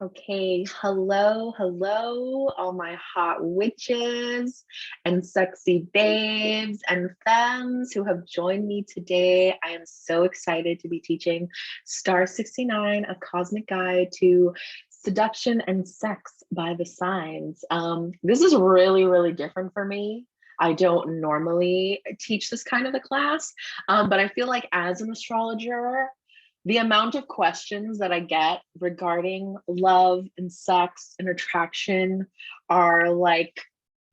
Okay, hello, all my hot witches and sexy babes and femmes who have joined me today. I am so excited to be teaching Star 69, a cosmic guide to seduction and sex by the signs. This is really different for me. I don't normally teach this kind of a class, but I feel like as an astrologer, the amount of questions that I get regarding love and sex and attraction are like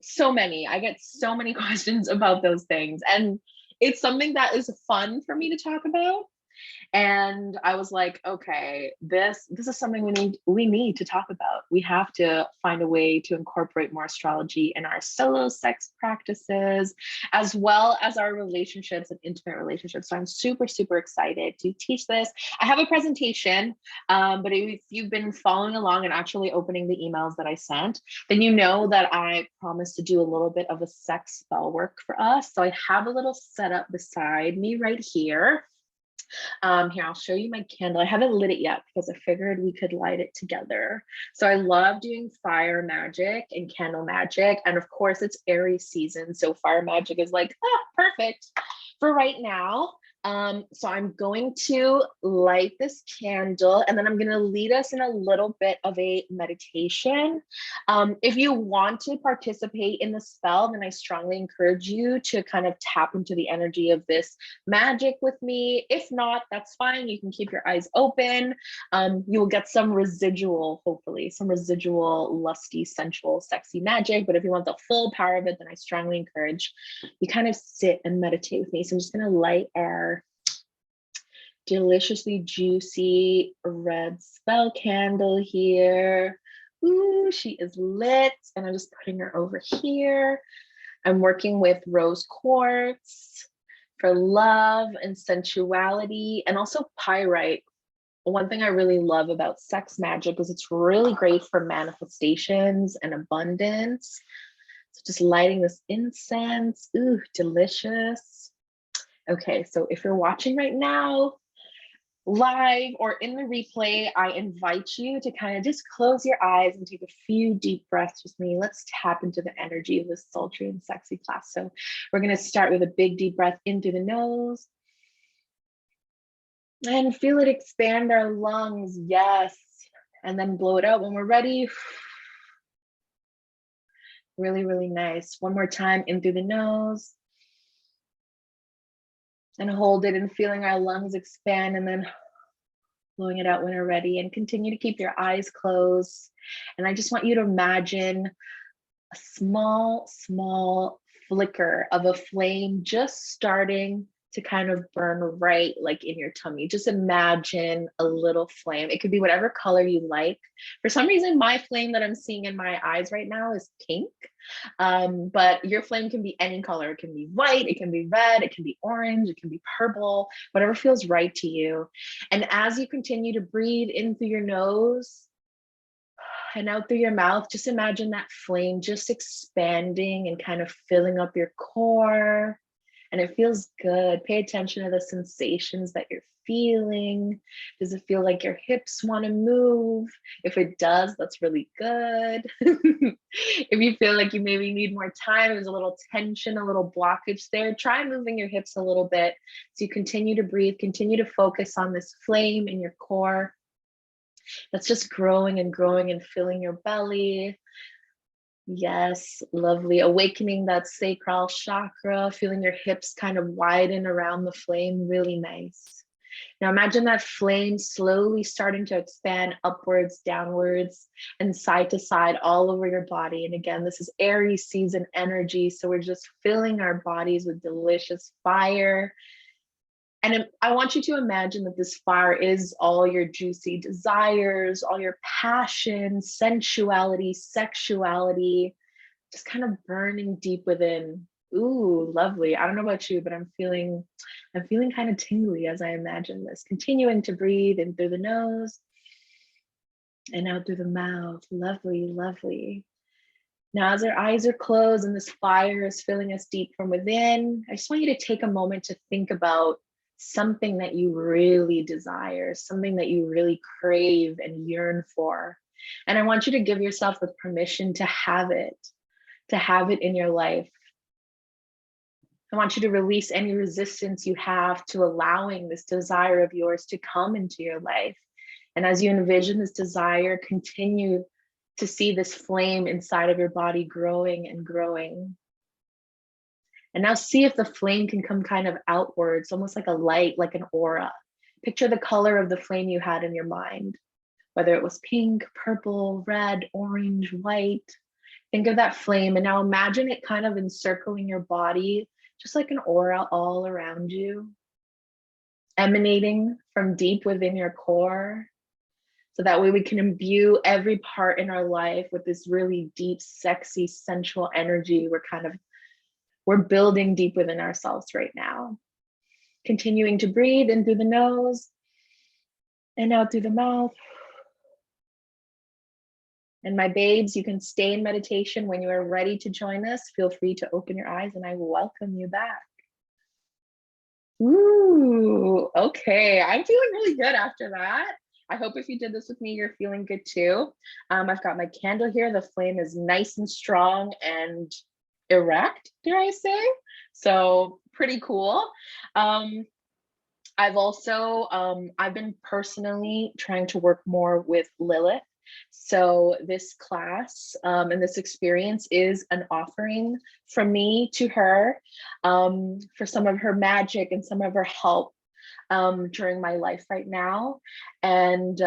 so many. I get so many questions about those things. And it's something that is fun for me to talk about. And I was like, okay, this is something we need to talk about. We have to find a way to incorporate more astrology in our solo sex practices, as well as our relationships and intimate relationships. So I'm super excited to teach this. I have a presentation, but if you've been following along and actually opening the emails that I sent, then you know that I promised to do a little bit of a sex spell work for us. So I have a little setup beside me right here. Here, I'll show you my candle. I haven't lit it yet because I figured we could light it together. So I love doing fire magic and candle magic. And of course, it's Aries season. So fire magic is like, perfect for right now. So I'm going to light this candle and then I'm going to lead us in a little bit of a meditation. If you want to participate in the spell, then I strongly encourage you to kind of tap into the energy of this magic with me. If not, that's fine. You can keep your eyes open. You will get some residual, hopefully, some residual lusty, sensual, sexy magic. But if you want the full power of it, then I strongly encourage you kind of sit and meditate with me. So I'm just going to light our deliciously juicy red spell candle here. Ooh, she is lit. And I'm just putting her over here. I'm working with rose quartz for love and sensuality, and also pyrite. One thing I really love about sex magic is it's really great for manifestations and abundance. So just lighting this incense, ooh, delicious. Okay, so if you're watching right now, live or in the replay, I invite you to kind of just close your eyes and take a few deep breaths with me. Let's tap into the energy of this sultry and sexy class. So we're going to start with a big deep breath in through the nose and feel it expand our lungs. Yes. And then blow it out when we're ready. Really nice. One more time in through the nose. And hold it and feeling our lungs expand, and then blowing it out when you're ready, and continue to keep your eyes closed. And I just want you to imagine a small flicker of a flame just starting to kind of burn right like in your tummy. Just imagine a little flame. It could be whatever color you like. For some reason, my flame that I'm seeing in my eyes right now is pink. But your flame can be any color. It can be white, it can be red, it can be orange, it can be purple, whatever feels right to you. And as you continue to breathe in through your nose and out through your mouth, just imagine that flame just expanding and kind of filling up your core. And it feels good. Pay attention to the sensations that you're feeling. Does it feel like your hips want to move? If it does, that's really good. If you feel like you maybe need more time, there's a little tension, a little blockage there, try moving your hips a little bit. So you continue to breathe, continue to focus on this flame in your core that's just growing and filling your belly. Yes, lovely. Awakening that sacral chakra, feeling your hips kind of widen around the flame, really nice. Now imagine that flame slowly starting to expand upwards, downwards, and side to side all over your body. And again, this is Aries season energy. So we're just filling our bodies with delicious fire. And I want you to imagine that this fire is all your juicy desires, all your passion, sensuality, sexuality, just kind of burning deep within. Ooh, lovely. I don't know about you, but I'm feeling kind of tingly as I imagine this. Continuing to breathe in through the nose and out through the mouth. Lovely. Now, as our eyes are closed and this fire is filling us deep from within, I just want you to take a moment to think about something that you really desire, something that you really crave and yearn for. And I want you to give yourself the permission to have it in your life. I want you to release any resistance you have to allowing this desire of yours to come into your life. And as you envision this desire, continue to see this flame inside of your body growing and growing. And now see if the flame can come kind of outwards, almost like a light, like an aura. Picture the color of the flame you had in your mind, whether it was pink, purple, red, orange, white. Think of that flame, and now imagine it kind of encircling your body, just like an aura all around you, emanating from deep within your core. So that way we can imbue every part in our life with this really deep, sexy, sensual energy we're building deep within ourselves right now. Continuing to breathe in through the nose and out through the mouth. And my babes, you can stay in meditation. When you are ready to join us, feel free to open your eyes and I will welcome you back. Ooh, okay. I'm feeling really good after that. I hope if you did this with me, you're feeling good too. I've got my candle here. The flame is nice and strong and erect, dare I say? So pretty cool. I've been personally trying to work more with Lilith. So this class and this experience is an offering from me to her for some of her magic and some of her help during my life right now. And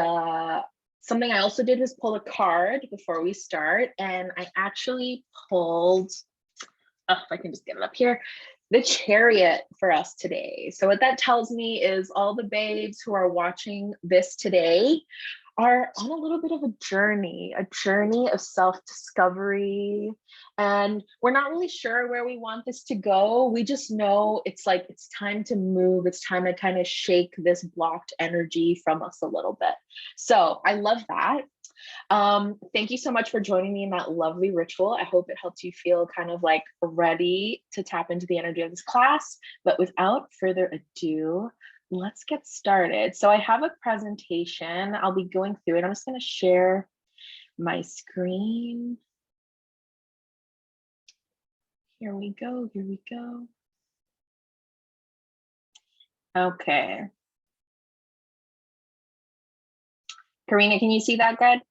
something I also did was pull a card before we start. And I actually pulled, if I can just get it up here, the Chariot for us today. So what that tells me is all the babes who are watching this today are on a little bit of a journey of self-discovery. And we're not really sure where we want this to go. We just know it's time to move. It's time to kind of shake this blocked energy from us a little bit. So I love that. Thank you so much for joining me in that lovely ritual. I hope it helped you feel kind of like ready to tap into the energy of this class. But without further ado, let's get started. So I have a presentation. I'll be going through it. I'm just going to share my screen. Here we go. Here we go. Okay. Karina, can you see that good?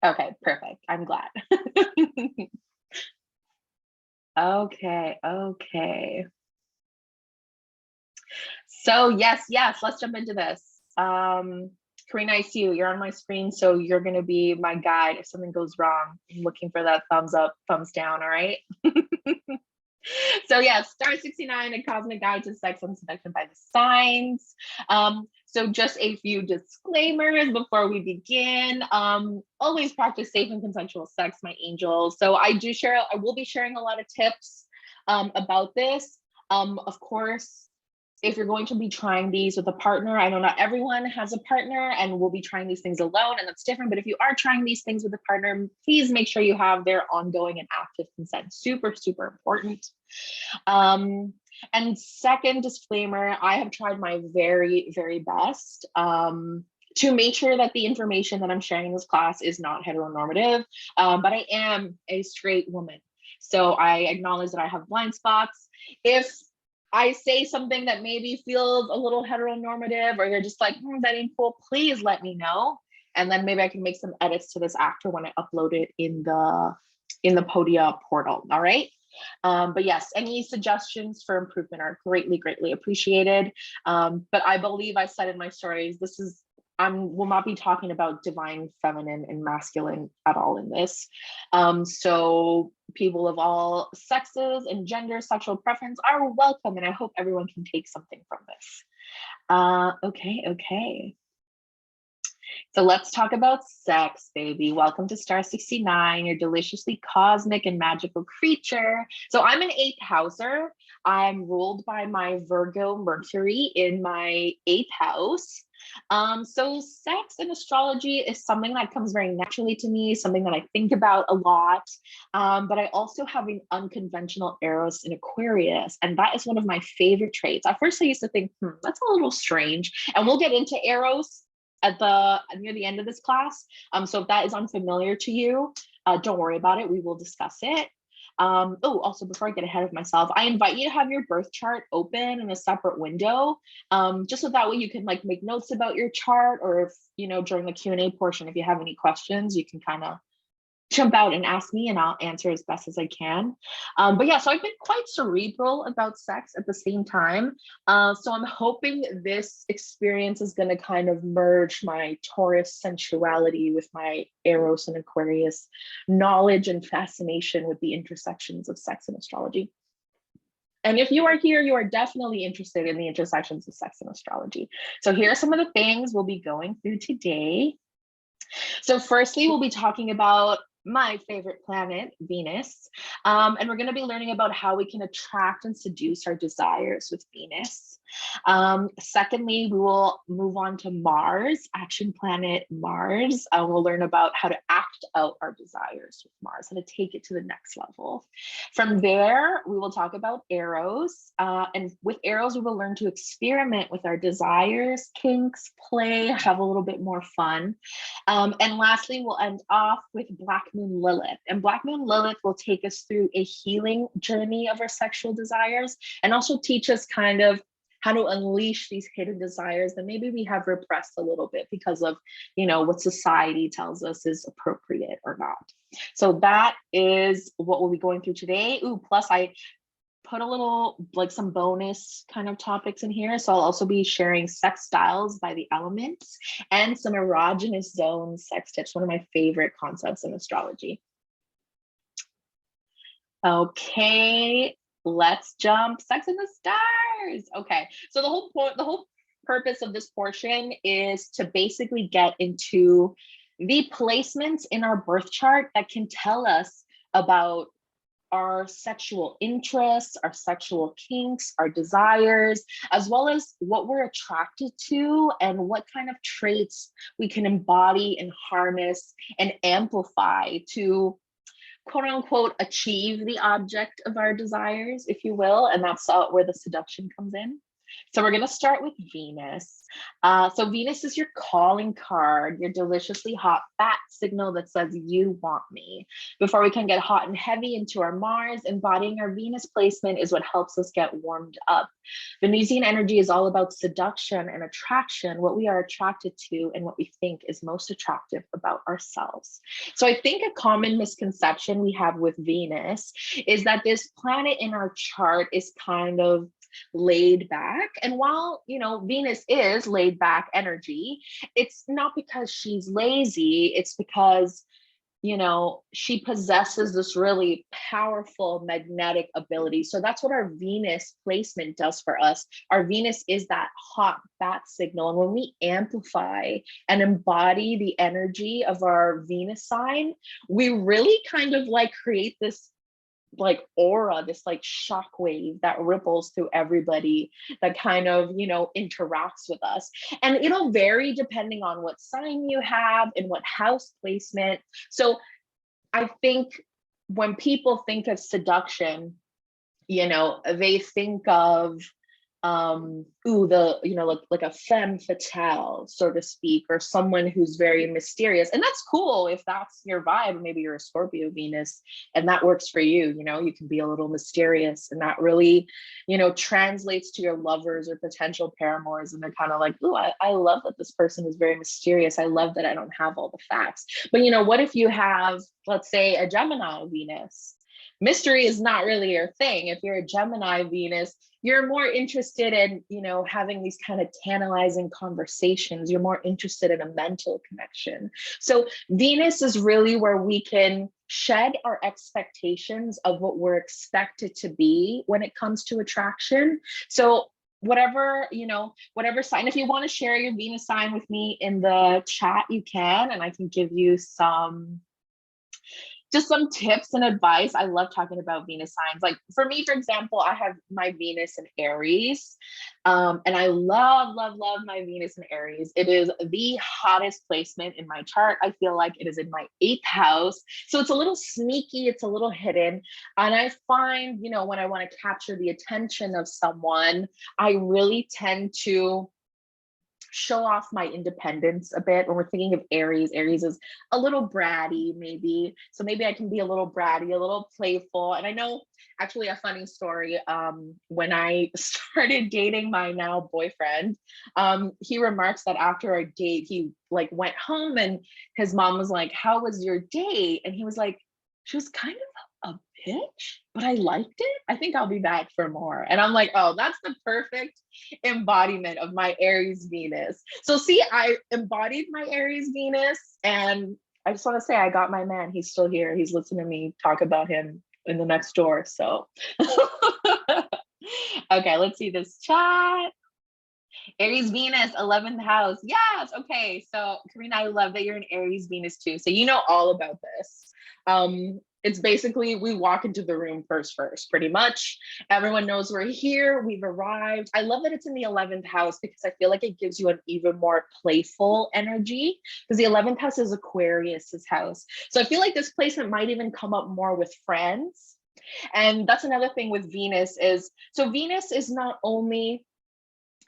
Okay, perfect. I'm glad. Okay. So yes, let's jump into this. Karina, I see you. You're on my screen, so you're going to be my guide if something goes wrong. I'm looking for that thumbs up, thumbs down, all right? So yes, star 69, a cosmic guide to sex and seduction by the signs. So just a few disclaimers before we begin. Always practice safe and consensual sex, my angels. So I will be sharing a lot of tips about this. Of course, if you're going to be trying these with a partner, I know not everyone has a partner and will be trying these things alone, and that's different. But if you are trying these things with a partner, please make sure you have their ongoing and active consent. Super, super important. And second disclaimer, I have tried my very, very best to make sure that the information that I'm sharing in this class is not heteronormative, but I am a straight woman. So I acknowledge that I have blind spots. If I say something that maybe feels a little heteronormative, or you're just like, that ain't cool, please let me know. And then maybe I can make some edits to this after when I upload it in the Podia portal, all right? But yes, any suggestions for improvement are greatly, greatly appreciated. But I believe I said in my stories, will not be talking about divine feminine and masculine at all in this. So people of all sexes and gender, sexual preference are welcome, and I hope everyone can take something from this. Okay. So let's talk about sex, baby. Welcome to Star 69, your deliciously cosmic and magical creature. So I'm an 8th houser. I'm ruled by my Virgo Mercury in my 8th house. So sex and astrology is something that comes very naturally to me, something that I think about a lot. But I also have an unconventional Eros in Aquarius, and that is one of my favorite traits. At first I used to think, that's a little strange. And we'll get into Eros at the near the end of this class. So if that is unfamiliar to you, don't worry about it. We will discuss it. Oh, also before I get ahead of myself, I invite you to have your birth chart open in a separate window, just so that way you can like make notes about your chart, or if, you know, during the Q&A portion, if you have any questions, you can kind of jump out and ask me and I'll answer as best as I can. But yeah, so I've been quite cerebral about sex at the same time. So I'm hoping this experience is going to kind of merge my Taurus sensuality with my Eros and Aquarius knowledge and fascination with the intersections of sex and astrology. And if you are here, you are definitely interested in the intersections of sex and astrology. So here are some of the things we'll be going through today. So firstly, we'll be talking about my favorite planet, Venus. And we're going to be learning about how we can attract and seduce our desires with Venus. Secondly, we will move on to Mars, action planet Mars. We'll learn about how to act out our desires with Mars, how to take it to the next level. From there, we will talk about Eros. And with Eros, we will learn to experiment with our desires, kinks, play, have a little bit more fun. And lastly, we'll end off with Black Moon Lilith. And Black Moon Lilith will take us through a healing journey of our sexual desires and also teach us kind of how to unleash these hidden desires that maybe we have repressed a little bit because of, you know, what society tells us is appropriate or not. So that is what we'll be going through today. Ooh, plus I put a little, like some bonus kind of topics in here. So I'll also be sharing sex styles by the elements and some erogenous zone sex tips, one of my favorite concepts in astrology. Okay, let's jump. Sex in the stars. Okay, so the whole purpose of this portion is to basically get into the placements in our birth chart that can tell us about our sexual interests, our sexual kinks, our desires, as well as what we're attracted to and what kind of traits we can embody and harness and amplify to quote unquote achieve the object of our desires, if you will. And that's where the seduction comes in. So we're going to start with Venus. So Venus is your calling card, your deliciously hot fat signal that says you want me. Before we can get hot and heavy into our Mars, embodying our Venus placement is what helps us get warmed up. Venusian energy is all about seduction and attraction, what we are attracted to and what we think is most attractive about ourselves. So I think a common misconception we have with Venus is that this planet in our chart is kind of laid back. And while, you know, Venus is laid back energy, it's not because she's lazy, it's because, you know, she possesses this really powerful magnetic ability. So that's what our Venus placement does for us. Our Venus is that hot bat signal. And when we amplify and embody the energy of our Venus sign, we really kind of like create this like aura, this like shockwave that ripples through everybody that kind of, you know, interacts with us. And it'll vary depending on what sign you have and what house placement. So I think when people think of seduction, you know, they think of like a femme fatale, so to speak, or someone who's very mysterious. And that's cool if that's your vibe. Maybe you're a Scorpio Venus and that works for you. You know, you can be a little mysterious and that really, you know, translates to your lovers or potential paramours. And they're kind of like, ooh, I love that this person is very mysterious. I love that I don't have all the facts. But, you know, what if you have, let's say, a Gemini Venus? Mystery is not really your thing. If you're a Gemini Venus, you're more interested in, you know, having these kind of tantalizing conversations. You're more interested in a mental connection. So Venus is really where we can shed our expectations of what we're expected to be when it comes to attraction. So whatever, you know, whatever sign, if you want to share your Venus sign with me in the chat, you can, and I can give you just some tips and advice. I love talking about Venus signs. Like for me, for example, I have my Venus in Aries, and I love my Venus in Aries. It is the hottest placement in my chart. I feel like it is in my 8th house. So it's a little sneaky, it's a little hidden. And I find, you know, when I want to capture the attention of someone, I really tend to show off my independence a bit. When we're thinking of Aries, Aries is a little bratty, maybe. So maybe I can be a little bratty, a little playful. And I know, actually, a funny story. When I started dating my now boyfriend, he remarks that after our date, he like went home and his mom was like, "How was your date?" And he was like, "She was kind of a bitch, but I liked it. I think I'll be back for more." And I'm like, "Oh, that's the perfect embodiment of my Aries Venus." So see, I embodied my Aries Venus, and I just want to say I got my man. He's still here. He's listening to me talk about him in the next door. So okay, let's see this chat. Aries Venus, 11th house. Yes. Okay. So Karina, I love that you're an Aries Venus too. So you know all about this. It's basically we walk into the room first, pretty much. Everyone knows we're here. We've arrived. I love that it's in the 11th house because I feel like it gives you an even more playful energy because the 11th house is Aquarius's house. So I feel like this placement might even come up more with friends. And that's another thing with Venus is, so Venus is not only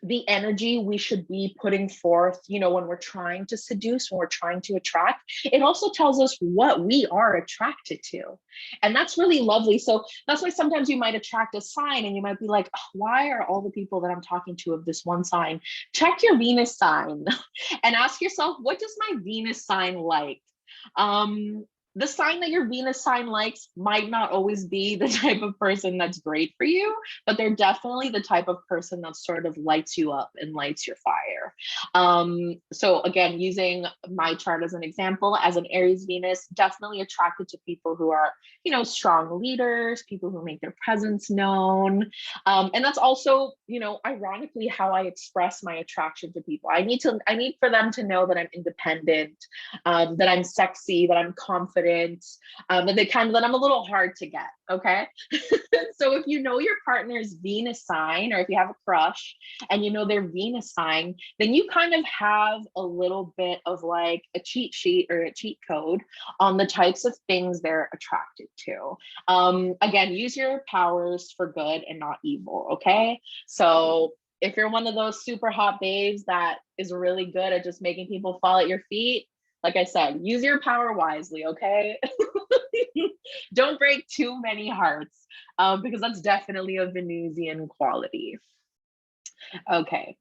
the energy we should be putting forth, you know, when we're trying to seduce, when we're trying to attract, it also tells us what we are attracted to. And that's really lovely. So that's why sometimes you might attract a sign and you might be like, "Oh, why are all the people that I'm talking to of this one sign?" Check your Venus sign and ask yourself, what does my Venus sign like? The sign that your Venus sign likes might not always be the type of person that's great for you, but they're definitely the type of person that sort of lights you up and lights your fire. So again, using my chart as an example, as an Aries Venus, definitely attracted to people who are, you know, strong leaders, people who make their presence known. And that's also, you know, ironically how I express my attraction to people. I need for them to know that I'm independent, that I'm sexy, that I'm confident, that I'm a little hard to get. Okay. So if you know your partner's Venus sign, or if you have a crush and you know their Venus sign, then you kind of have a little bit of like a cheat sheet or a cheat code on the types of things they're attracted to. Again, use your powers for good and not evil. Okay. So if you're one of those super hot babes that is really good at just making people fall at your feet, like I said, use your power wisely, okay? Don't break too many hearts, because that's definitely a Venusian quality. Okay.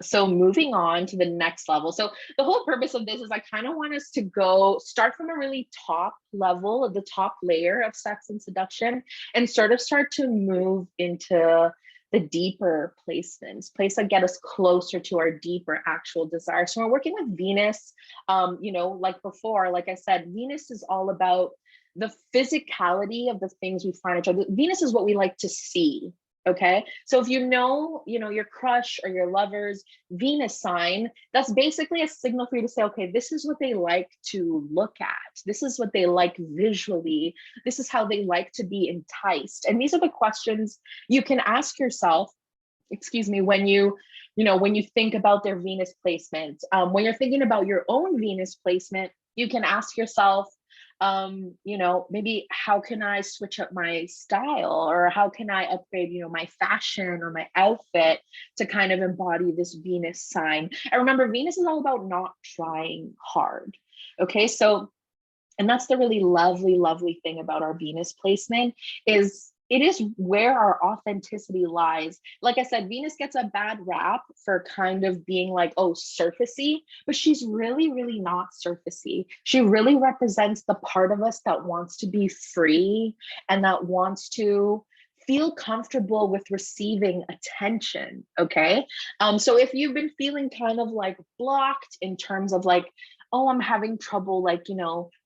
So moving on to the next level. So the whole purpose of this is I kind of want us to start from a really top level of the top layer of sex and seduction and sort of start to move into the deeper placements, place that get us closer to our deeper actual desire. So we're working with Venus, you know, like before, like I said, Venus is all about the physicality of the things we find attractive. Venus is what we like to see. Okay. So if you know, your crush or your lover's Venus sign, that's basically a signal for you to say, okay, this is what they like to look at. This is what they like visually. This is how they like to be enticed. And these are the questions you can ask yourself, when when you think about their Venus placement. When you're thinking about your own Venus placement, you can ask yourself, maybe how can I switch up my style, or how can I upgrade, my fashion or my outfit to kind of embody this Venus sign. And remember, Venus is all about not trying hard. Okay. So, and that's the really lovely, lovely thing about our Venus placement is it is where our authenticity lies. Like I said, Venus gets a bad rap for kind of being like, oh, surfacey, but she's really, really not surfacey. She really represents the part of us that wants to be free and that wants to feel comfortable with receiving attention. Okay. So if you've been feeling kind of like blocked in terms of like, oh, I'm having trouble, like,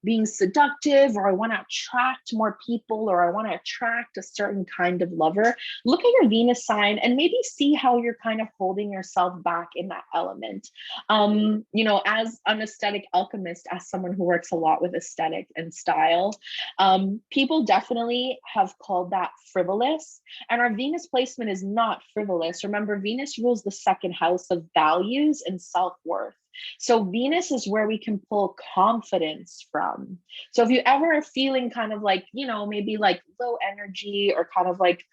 being seductive, or I want to attract more people, or I want to attract a certain kind of lover, look at your Venus sign and maybe see how you're kind of holding yourself back in that element. As an aesthetic alchemist, as someone who works a lot with aesthetic and style, people definitely have called that frivolous. And our Venus placement is not frivolous. Remember, Venus rules the second house of values and self-worth. So Venus is where we can pull confidence from. So if you ever are feeling kind of like, maybe like low energy or kind of like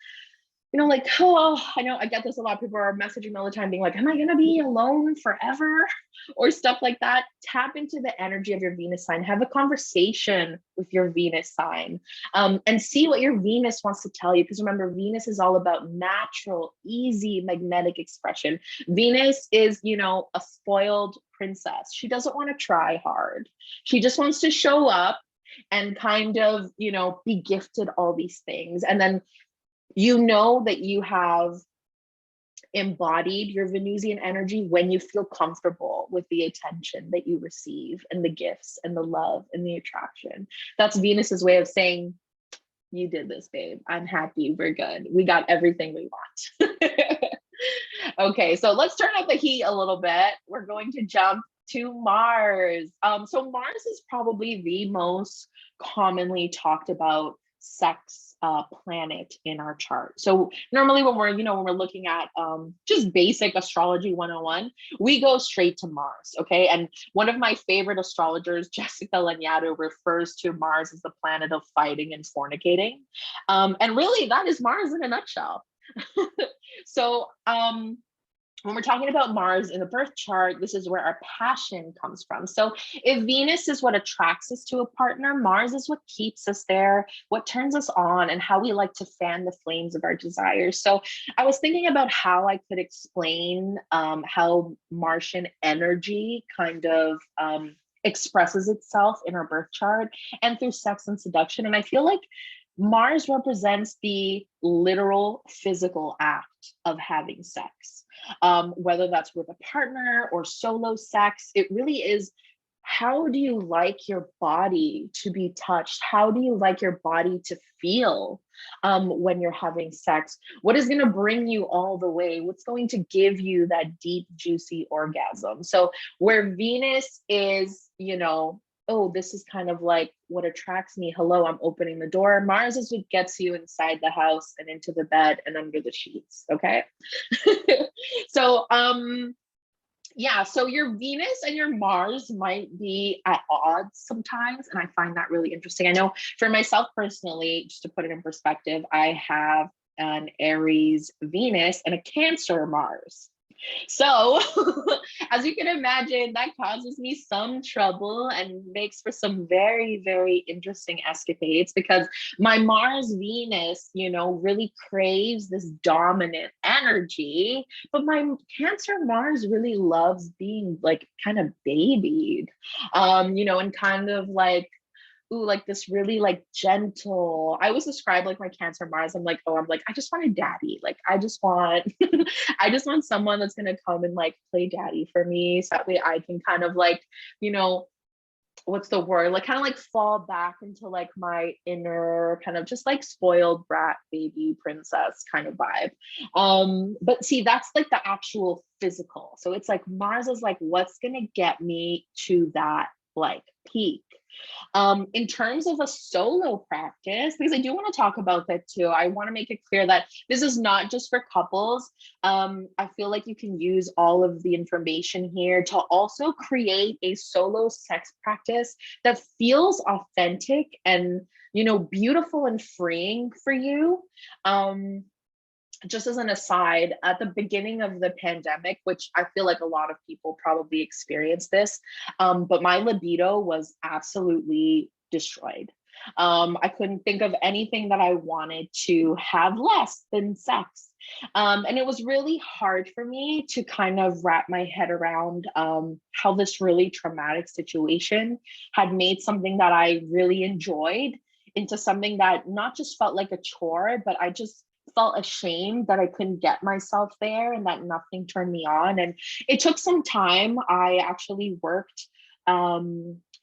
like, oh, I know I get this a lot. People are messaging me all the time being like, am I going to be alone forever? Or stuff like that. Tap into the energy of your Venus sign. Have a conversation with your Venus sign, and see what your Venus wants to tell you. Because remember, Venus is all about natural, easy, magnetic expression. Venus is, a spoiled princess. She doesn't want to try hard. She just wants to show up and kind of, be gifted all these things. And then that you have embodied your Venusian energy when you feel comfortable with the attention that you receive and the gifts and the love and the attraction. That's Venus's way of saying, you did this, babe. I'm happy. We're good. We got everything we want. Okay, so let's turn up the heat a little bit. We're going to jump to Mars. So Mars is probably the most commonly talked about sex planet in our chart. So normally when we're looking at just basic astrology 101, we go straight to Mars. Okay. And one of my favorite astrologers, Jessica Lanyadoo, refers to Mars as the planet of fighting and fornicating. And really that is Mars in a nutshell. So when we're talking about Mars in the birth chart, this is where our passion comes from. So if Venus is what attracts us to a partner, Mars is what keeps us there, what turns us on, and how we like to fan the flames of our desires. So I was thinking about how I could explain how Martian energy kind of expresses itself in our birth chart and through sex and seduction. And I feel like Mars represents the literal physical act of having sex, whether that's with a partner or solo sex. It really is, how do you like your body to be touched? How do you like your body to feel when you're having sex? What is going to bring you all the way? What's going to give you that deep, juicy orgasm? So where Venus is, oh, this is kind of like what attracts me. Hello, I'm opening the door. Mars is what gets you inside the house and into the bed and under the sheets. Okay. So, yeah, so your Venus and your Mars might be at odds sometimes. And I find that really interesting. I know for myself personally, just to put it in perspective, I have an Aries Venus and a Cancer Mars. So as you can imagine, that causes me some trouble and makes for some very, very interesting escapades, because my Mars Venus, really craves this dominant energy, but my Cancer Mars really loves being like kind of babied, and kind of like, ooh, like this really like gentle. I always describe like my Cancer Mars. I'm like, I just want a daddy. Like, I just want, I just want someone that's gonna come and like play daddy for me, so that way I can kind of like, what's the word? Like kind of like fall back into like my inner kind of just like spoiled brat baby princess kind of vibe. But see, that's like the actual physical. So it's like Mars is like, what's gonna get me to that like peak? In terms of a solo practice, because I do want to talk about that too, I want to make it clear that this is not just for couples. I feel like you can use all of the information here to also create a solo sex practice that feels authentic and, beautiful and freeing for you. Just as an aside, at the beginning of the pandemic, which I feel like a lot of people probably experienced this, but my libido was absolutely destroyed. I couldn't think of anything that I wanted to have less than sex. And it was really hard for me to kind of wrap my head around how this really traumatic situation had made something that I really enjoyed into something that not just felt like a chore, but I just felt ashamed that I couldn't get myself there and that nothing turned me on. And it took some time. I actually worked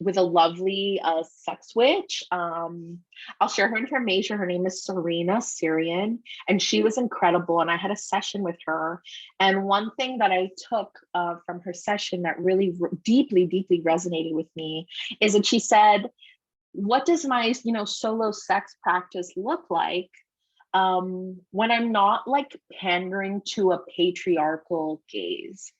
with a lovely sex witch. I'll share her information. Her name is Serena Syrian, and she was incredible. And I had a session with her. And one thing that I took from her session that really deeply, deeply resonated with me is that she said, what does my, solo sex practice look like when I'm not like pandering to a patriarchal gaze?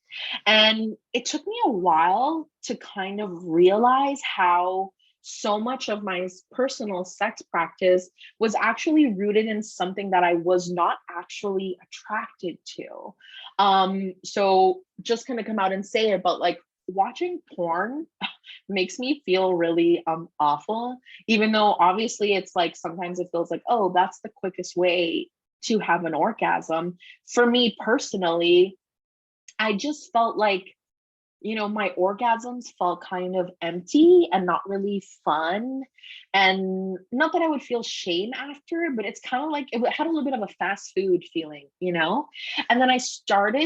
And it took me a while to kind of realize how so much of my personal sex practice was actually rooted in something that I was not actually attracted to. So just gonna come out and say it, but like watching porn makes me feel really awful, even though obviously it's like sometimes it feels like, oh, that's the quickest way to have an orgasm. For me personally, I just felt like, my orgasms felt kind of empty and not really fun. And not that I would feel shame after, but it's kind of like it had a little bit of a fast food feeling. And then I stopped.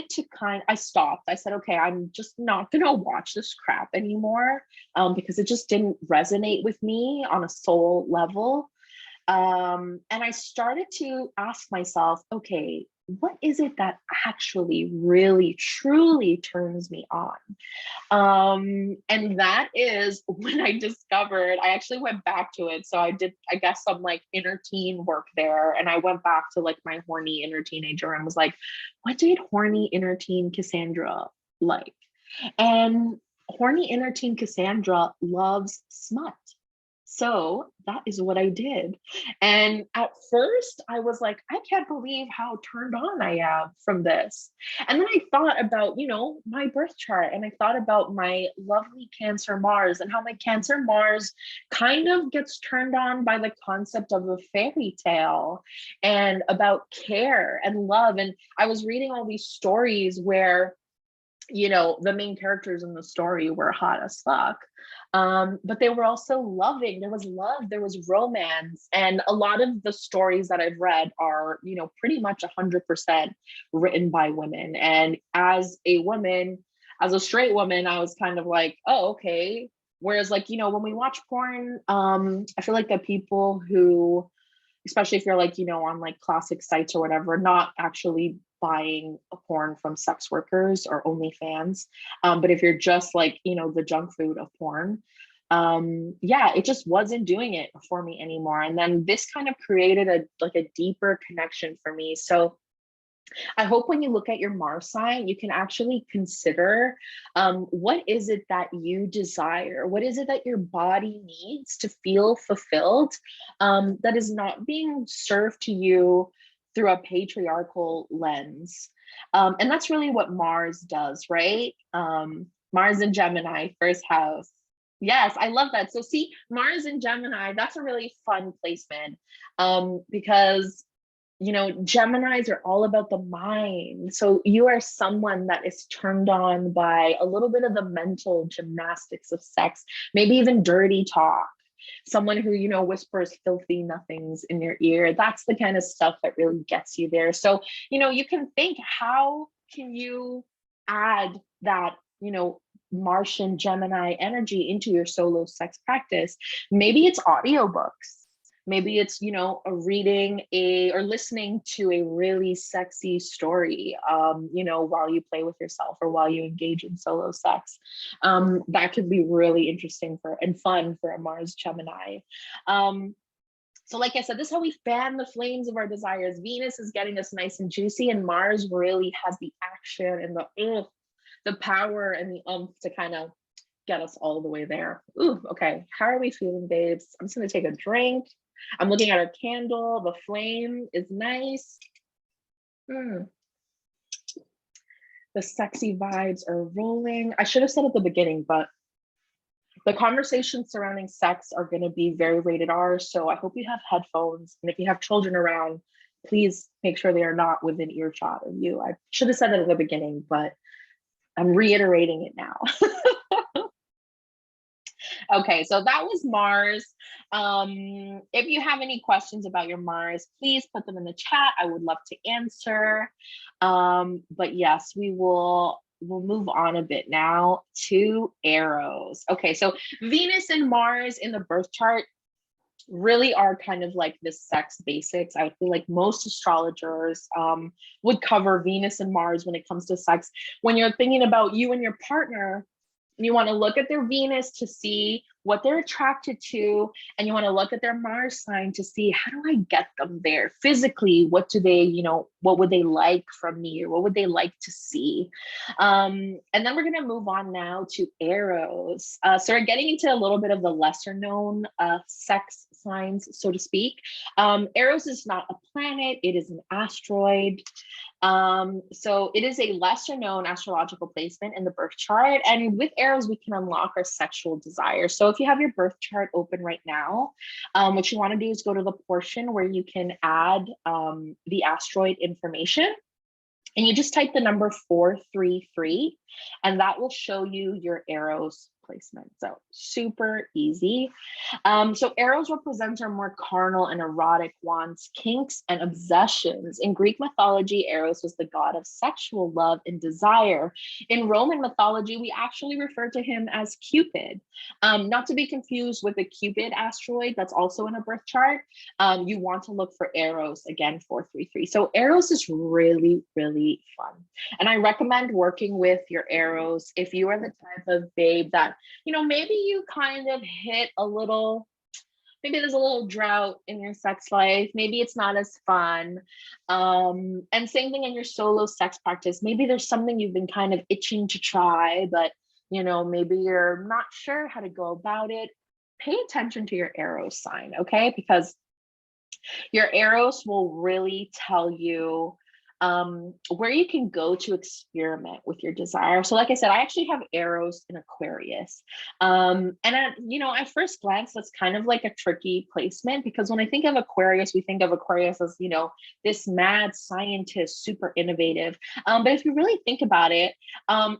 I said, okay, I'm just not going to watch this crap anymore, because it just didn't resonate with me on a soul level. And I started to ask myself, okay, what is it that actually really truly turns me on? And that is when I actually went back to it. So I did, I guess, some like inner teen work there. And I went back to like my horny inner teenager and was like, what did horny inner teen Cassandra like? And horny inner teen Cassandra loves smut. So that is what I did. And at first, I was like, I can't believe how turned on I am from this. And then I thought about, my birth chart, and I thought about my lovely Cancer Mars and how my Cancer Mars kind of gets turned on by the concept of a fairy tale and about care and love. And I was reading all these stories where the main characters in the story were hot as fuck. But they were also loving. There was love, there was romance. And a lot of the stories that I've read are, pretty much 100% written by women. And as a woman, as a straight woman, I was kind of like, oh, okay. Whereas like, when we watch porn, I feel like the people who, especially if you're like, on like classic sites or whatever, not actually buying a porn from sex workers or OnlyFans. But if you're just like, the junk food of porn, yeah, it just wasn't doing it for me anymore. And then this kind of created a deeper connection for me. So I hope when you look at your Mars sign, you can actually consider, what is it that you desire? What is it that your body needs to feel fulfilled, that is not being served to you through a patriarchal lens? And that's really what Mars does, right? Mars in Gemini, first house. Yes, I love that. So see, Mars in Gemini, that's a really fun placement, because Geminis are all about the mind. So you are someone that is turned on by a little bit of the mental gymnastics of sex, maybe even dirty talk. Someone who, whispers filthy nothings in your ear. That's the kind of stuff that really gets you there. So, you can think, how can you add that, Martian Gemini energy into your solo sex practice? Maybe it's audiobooks. Maybe it's, or listening to a really sexy story, while you play with yourself or while you engage in solo sex. That could be really interesting and fun for a Mars Gemini. So like I said, this is how we fan the flames of our desires. Venus is getting us nice and juicy, and Mars really has the action and the power and the oomph to kind of get us all the way there. Ooh, okay. How are we feeling, babes? I'm just gonna take a drink. I'm looking at our candle. The flame is nice. The sexy vibes are rolling. I should have said at the beginning, but the conversations surrounding sex are going to be very rated R. So I hope you have headphones. And if you have children around, please make sure they are not within earshot of you. I should have said that at the beginning, but I'm reiterating it now. Okay, so that was Mars. If you have any questions about your Mars, please put them in the chat. I would love to answer. But yes, we'll move on a bit now to Eros. Okay, so Venus and Mars in the birth chart really are kind of like the sex basics. I feel like most astrologers would cover Venus and Mars when it comes to sex. When you're thinking about you and your partner, You want to look at their Venus to see what they're attracted to, and you want to look at their Mars sign to see, how do I get them there physically? What do they, what would they like from me, or what would they like to see? And then we're going to move on now to Eros. So we're getting into a little bit of the lesser known sex signs, so to speak. Eros is not a planet, it is an asteroid. So it is a lesser known astrological placement in the birth chart. And with Eros, we can unlock our sexual desire. So if you have your birth chart open right now, what you want to do is go to the portion where you can add the asteroid information. And you just type the number 433, and that will show you your Eros placement. So super easy. So Eros represents our more carnal and erotic wants, kinks, and obsessions. In Greek mythology, Eros was the god of sexual love and desire. In Roman mythology, we actually refer to him as Cupid. Not to be confused with the Cupid asteroid that's also in a birth chart. You want to look for Eros, again, 433. So Eros is really, really fun. And I recommend working with your Eros if you are the type of babe that, maybe you kind of hit a little, maybe there's a little drought in your sex life. Maybe it's not as fun. And same thing in your solo sex practice. Maybe there's something you've been kind of itching to try, but maybe you're not sure how to go about it. Pay attention to your Eros sign, okay? Because your Eros will really tell you where you can go to experiment with your desire. So like I said, I actually have Eros in Aquarius. And at first glance, that's kind of like a tricky placement, because when I think of Aquarius, we think of Aquarius as, this mad scientist, super innovative. But if you really think about it,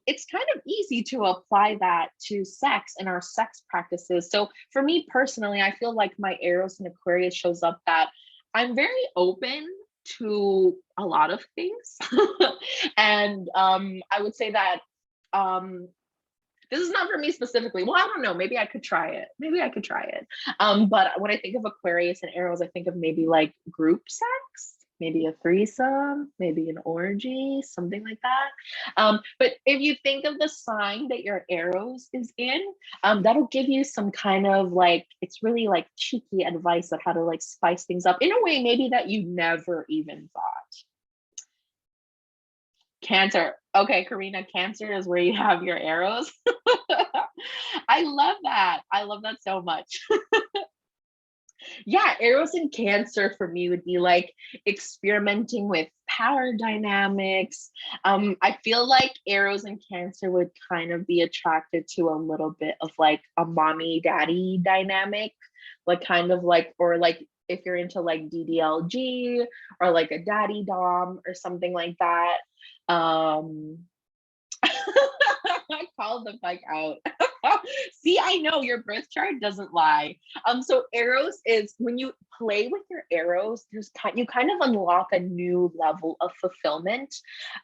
it's kind of easy to apply that to sex and our sex practices. So for me personally, I feel like my Eros in Aquarius shows up that I'm very open to a lot of things. And I would say that this is not for me specifically. Well, I don't know, maybe I could try it. But when I think of Aquarius and Eros, I think of maybe like group sex, maybe a threesome, maybe an orgy, something like that. But if you think of the sign that your Eros is in, that'll give you some kind of like, it's really like cheeky advice on how to like spice things up in a way maybe that you never even thought. Cancer. Okay, Karina, Cancer is where you have your Eros. I love that. I love that so much. Yeah, Eros in Cancer for me would be like experimenting with power dynamics. I feel like Eros in Cancer would kind of be attracted to a little bit of like a mommy daddy dynamic, like kind of like, or like if you're into like DDLG or like a daddy dom or something like that. I called the fuck out. See, I know your birth chart doesn't lie. So Eros is when you play with your Eros, you kind of unlock a new level of fulfillment.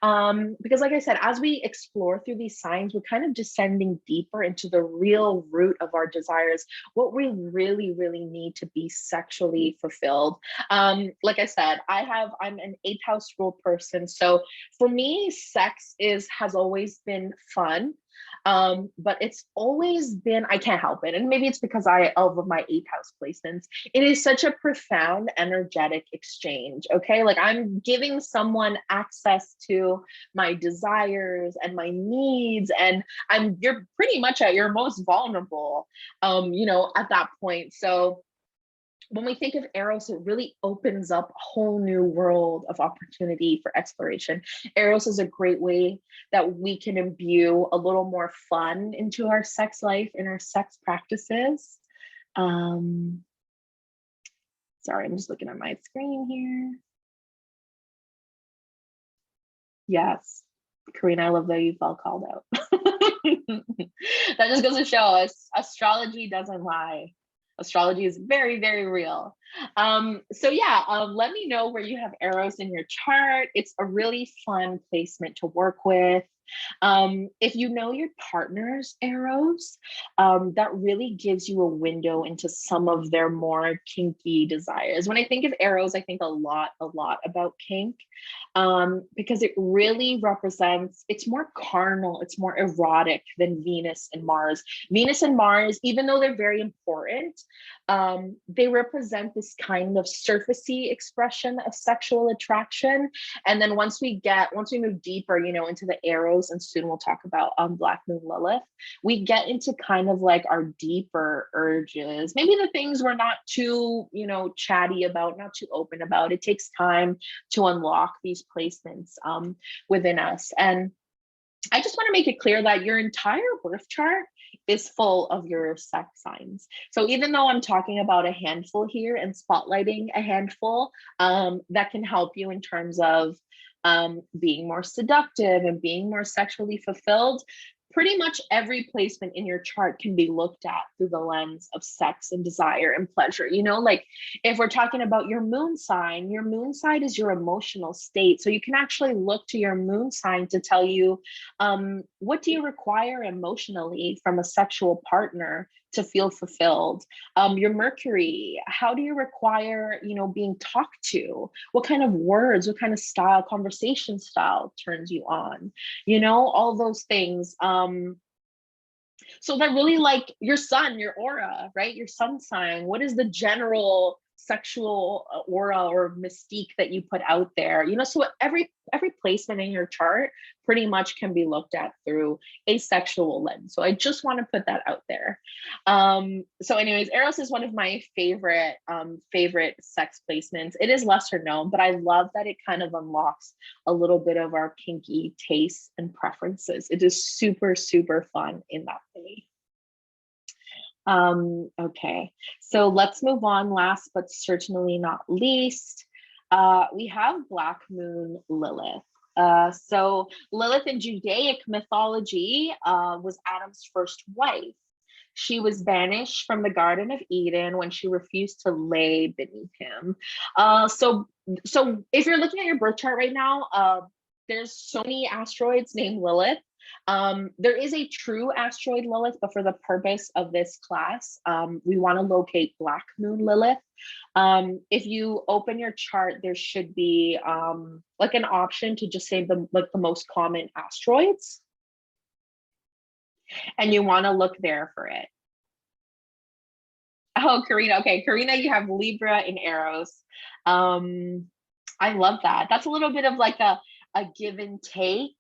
Because like I said, as we explore through these signs, we're kind of descending deeper into the real root of our desires, what we really, really need to be sexually fulfilled. Like I said, I'm an 8th house rule person. So for me, sex has always been fun. But it's always been, I can't help it. And maybe it's because of my 8th house placements. It is such a profound energetic exchange. Okay. Like I'm giving someone access to my desires and my needs. And you're pretty much at your most vulnerable, at that point. So when we think of Eros, it really opens up a whole new world of opportunity for exploration. Eros is a great way that we can imbue a little more fun into our sex life and our sex practices. Sorry, I'm just looking at my screen here. Yes, Karina, I love that you felt called out. That just goes to show us astrology doesn't lie. Astrology is very, very real. So yeah, let me know where you have Eros in your chart. It's a really fun placement to work with. If you know your partner's arrows, that really gives you a window into some of their more kinky desires. When I think of arrows, I think a lot about kink, because it really represents, it's more carnal, it's more erotic than Venus and Mars. Venus and Mars, even though they're very important, they represent this kind of surfacey expression of sexual attraction. And then once we move deeper, you know, into the arrows, and soon we'll talk about Black Moon Lilith, we get into kind of like our deeper urges, maybe the things we're not too, you know, chatty about, not too open about. It takes time to unlock these placements within us. And I just want to make it clear that your entire birth chart is full of your sex signs. So even though I'm talking about a handful here and spotlighting a handful, that can help you in terms of being more seductive and being more sexually fulfilled, pretty much every placement in your chart can be looked at through the lens of sex and desire and pleasure. You know, like if we're talking about your moon sign is your emotional state. So you can actually look to your moon sign to tell you, what do you require emotionally from a sexual partner to feel fulfilled? Your Mercury, how do you require, you know, being talked to? What kind of words, what kind of style, conversation style turns you on? You know, all those things. So that really, like your sun, your aura, right? Your sun sign, what is the general sexual aura or mystique that you put out there? You know, so every placement in your chart pretty much can be looked at through a sexual lens. So I just want to put that out there. So anyways, Eros is one of my favorite sex placements. It is lesser known, but I love that it kind of unlocks a little bit of our kinky tastes and preferences. It is super, super fun in that way. Okay, so let's move on. Last but certainly not least, we have Black Moon Lilith. So Lilith in Judaic mythology was Adam's first wife. She was banished from the Garden of Eden when she refused to lay beneath him. So if you're looking at your birth chart right now, there's so many asteroids named Lilith. There is a true asteroid Lilith, but for the purpose of this class, we want to locate Black Moon Lilith. If you open your chart, there should be like an option to just say the most common asteroids, and you want to look there for it. Oh, Karina. Okay, Karina, you have Libra in Eros. I love that. That's a little bit of like a give and take.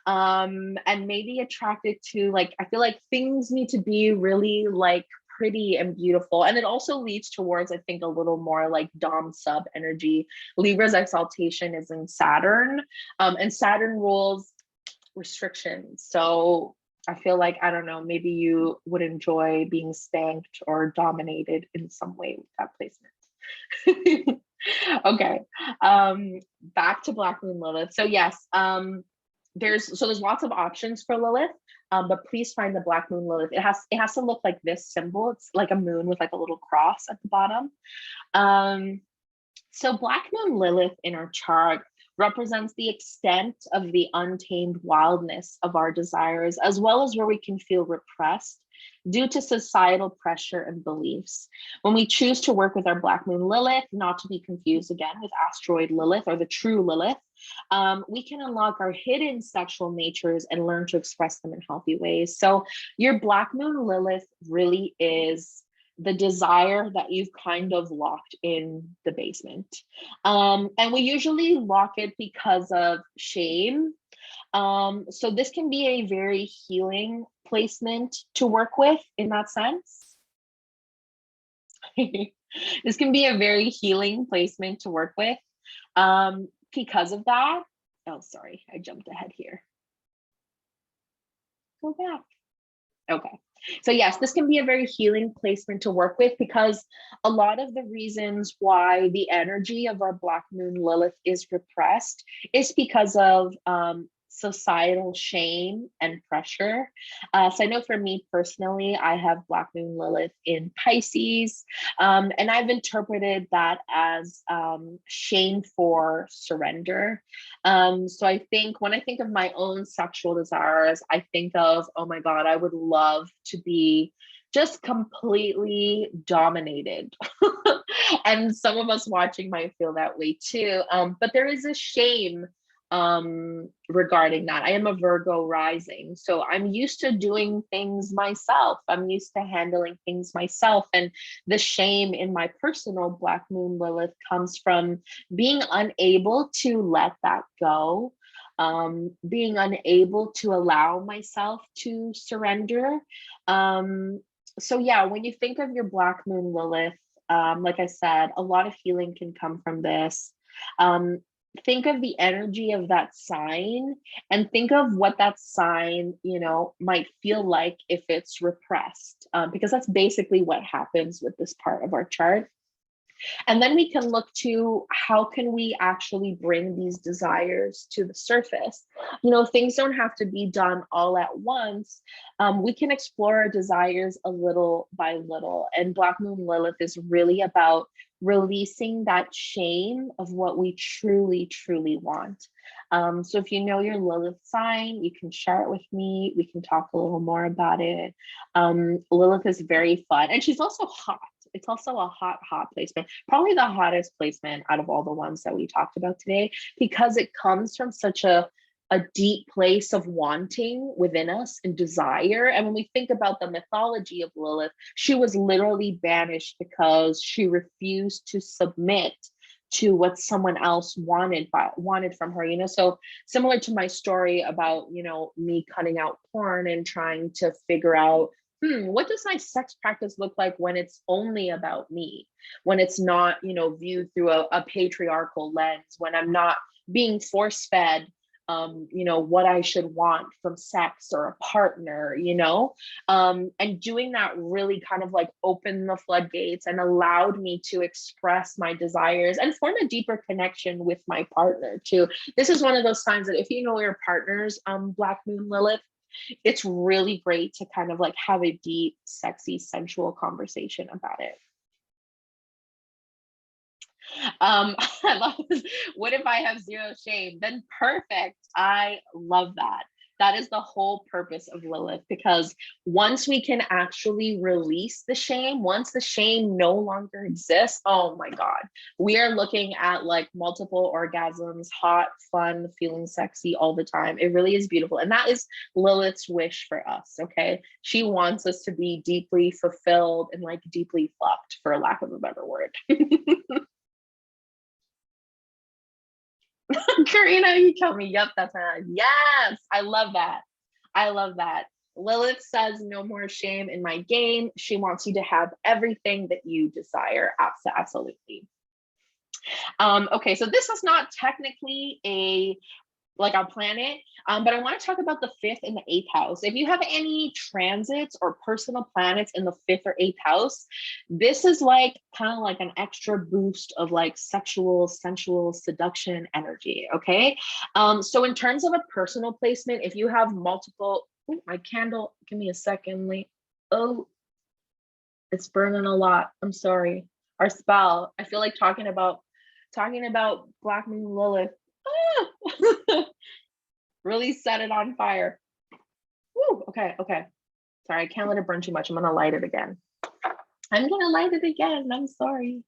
And maybe attracted to, like, I feel like things need to be really like pretty and beautiful. And it also leads towards, I think, a little more like Dom sub energy. Libra's exaltation is in Saturn, and Saturn rules restrictions. So I feel like, I don't know, maybe you would enjoy being spanked or dominated in some way with that placement. Okay, back to Black Moon Lilith. So yes, there's lots of options for Lilith, but please find the Black Moon Lilith. It has to look like this symbol. It's like a moon with like a little cross at the bottom. So Black Moon Lilith in our chart represents the extent of the untamed wildness of our desires, as well as where we can feel repressed due to societal pressure and beliefs. When we choose to work with our Black Moon Lilith, not to be confused again with asteroid Lilith or the true Lilith, we can unlock our hidden sexual natures and learn to express them in healthy ways. So your Black Moon Lilith really is the desire that you've kind of locked in the basement. And we usually lock it because of shame. So this can be a very healing placement to work with in that sense. This can be a very healing placement to work with because of that. Oh, sorry, I jumped ahead here. Go back. Okay. So yes, this can be a very healing placement to work with, because a lot of the reasons why the energy of our Black Moon Lilith is repressed is because of societal shame and pressure. So I know for me personally, I have Black Moon Lilith in Pisces, and I've interpreted that as shame for surrender. So I think when I think of my own sexual desires, I think of, oh my God, I would love to be just completely dominated. And some of us watching might feel that way too. But there is a shame regarding that. I am a Virgo rising, so I'm used to doing things myself. I'm used to handling things myself. And the shame in my personal Black Moon Lilith comes from being unable to let that go, being unable to allow myself to surrender. So yeah, when you think of your Black Moon Lilith, like I said, a lot of healing can come from this. Think of the energy of that sign and think of what that sign, you know, might feel like if it's repressed, because that's basically what happens with this part of our chart. And then we can look to how can we actually bring these desires to the surface. You know, things don't have to be done all at once. We can explore our desires a little by little. And Black Moon Lilith is really about releasing that shame of what we truly, truly want. So if you know your Lilith sign, you can share it with me. We can talk a little more about it. Lilith is very fun, and she's also hot. It's also a hot placement, probably the hottest placement out of all the ones that we talked about today, because it comes from such a deep place of wanting within us and desire. And when we think about the mythology of Lilith, she was literally banished because she refused to submit to what someone else wanted from her, you know. So similar to my story about, you know, me cutting out porn and trying to figure out, what does my sex practice look like when it's only about me, when it's not, you know, viewed through a patriarchal lens, when I'm not being force fed, you know, what I should want from sex or a partner, you know. And doing that really kind of like opened the floodgates and allowed me to express my desires and form a deeper connection with my partner too. This is one of those signs that if you know your partner's Black Moon Lilith, it's really great to kind of like have a deep, sexy, sensual conversation about it. I love this. What if I have zero shame? Then perfect. I love that. That is the whole purpose of Lilith, because once we can actually release the shame, once the shame no longer exists, oh my God, we are looking at like multiple orgasms, hot, fun, feeling sexy all the time. It really is beautiful. And that is Lilith's wish for us. Okay. She wants us to be deeply fulfilled and like deeply fucked, for lack of a better word. Karina, you tell me, yep, that's right. Yes, I love that. I love that. Lilith says, no more shame in my game. She wants you to have everything that you desire. Absolutely. Okay, so this is not technically a planet, but I want to talk about the 5th and the 8th house. If you have any transits or personal planets in the 5th or 8th house, this is like kind of like an extra boost of like sexual, sensual, seduction energy. Okay, so in terms of a personal placement, if you have multiple, ooh, my candle, give me a second, Lee. Oh, it's burning a lot. I'm sorry. Our spell. I feel like talking about Black Moon Lilith. Really set it on fire. Woo, okay. Sorry, I can't let it burn too much. I'm gonna light it again. I'm sorry.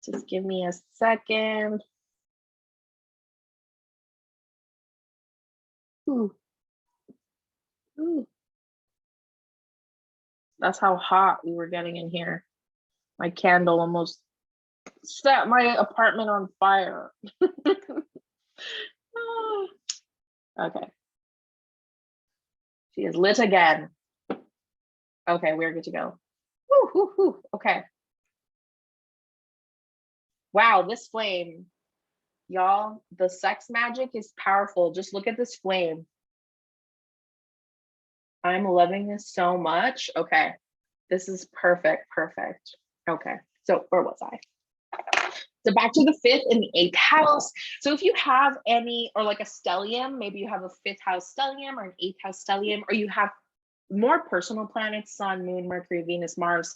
Just give me a second. Ooh. That's how hot we were getting in here. My candle almost set my apartment on fire. Okay. She is lit again. Okay, we're good to go. Woo. Okay. Wow, this flame, y'all, the sex magic is powerful. Just look at this flame. I'm loving this so much. Okay, this is perfect. Okay, so where was I? So back to the fifth and the eighth house. So if you have any, or like a stellium, maybe you have a fifth house stellium or an eighth house stellium, or you have more personal planets, Sun, Moon, Mercury, Venus, Mars,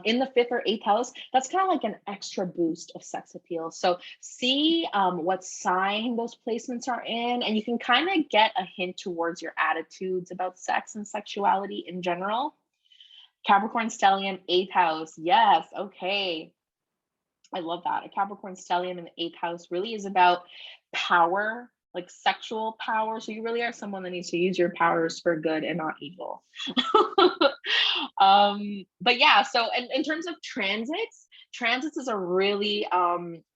in the fifth or eighth house, that's kind of like an extra boost of sex appeal. So see what sign those placements are in, and you can kind of get a hint towards your attitudes about sex and sexuality in general. Capricorn stellium, eighth house. Yes, okay. I love that. A Capricorn stellium in the eighth house really is about power, like sexual power. So you really are someone that needs to use your powers for good and not evil. But yeah, so in terms of transits is a really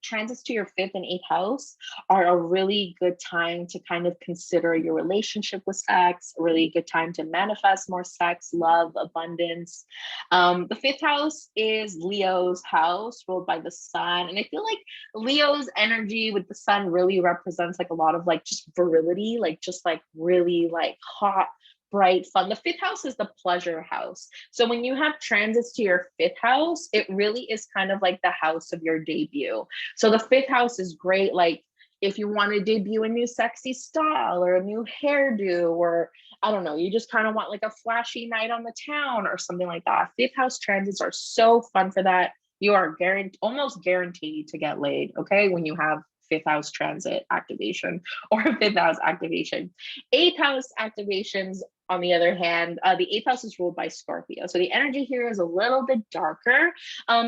transits to your fifth and eighth house are a really good time to kind of consider your relationship with sex, a really good time to manifest more sex, love, abundance. The fifth house is Leo's house, ruled by the sun. And I feel like Leo's energy with the sun really represents like a lot of like just virility, like just like really like hot, bright, fun. The fifth house is the pleasure house. So when you have transits to your fifth house, it really is kind of like the house of your debut. So the fifth house is great. Like if you want to debut a new sexy style or a new hairdo, or I don't know, you just kind of want like a flashy night on the town or something like that. Fifth house transits are so fun for that. You are almost guaranteed to get laid, okay, when you have fifth house transit activation or fifth house activation. Eighth house activations, on the other hand, the eighth house is ruled by Scorpio. So the energy here is a little bit darker.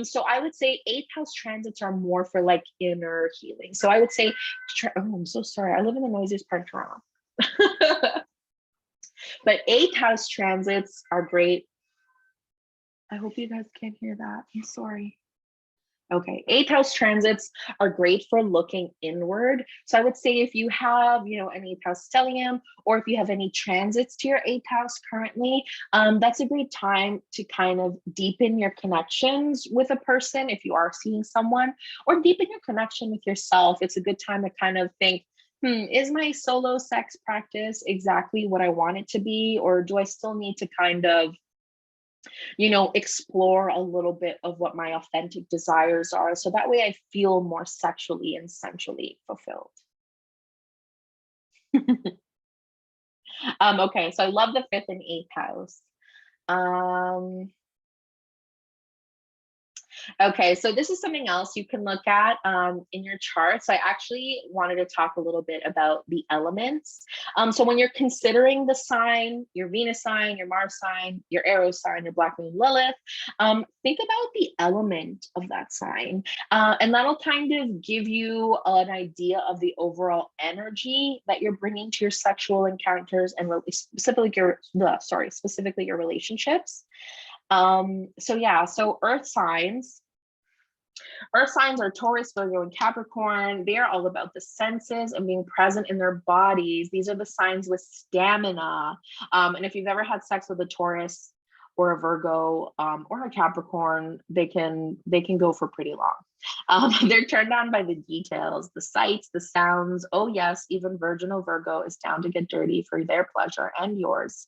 So I would say eighth house transits are more for like inner healing. So I would say, oh, I'm so sorry. I live in the noisiest part of Toronto. But eighth house transits are great. I hope you guys can't hear that. I'm sorry. Okay, eighth house transits are great for looking inward. So I would say if you have, an eighth house stellium, or if you have any transits to your eighth house currently, that's a great time to kind of deepen your connections with a person if you are seeing someone, or deepen your connection with yourself. It's a good time to kind of think, is my solo sex practice exactly what I want it to be? Or do I still need to kind of explore a little bit of what my authentic desires are, so that way I feel more sexually and sensually fulfilled. Okay, so I love the fifth and eighth house. Okay, so this is something else you can look at in your charts. I actually wanted to talk a little bit about the elements. So when you're considering the sign, your Venus sign, your Mars sign, your Arrow sign, your Black Moon Lilith, think about the element of that sign. And that'll kind of give you an idea of the overall energy that you're bringing to your sexual encounters and specifically your relationships. So earth signs are Taurus, Virgo, and Capricorn. They are all about the senses and being present in their bodies. These are the signs with stamina. And if you've ever had sex with a Taurus or a Virgo or a Capricorn, they can go for pretty long. They're turned on by the details, the sights, the sounds. Oh yes, even virginal Virgo is down to get dirty for their pleasure and yours.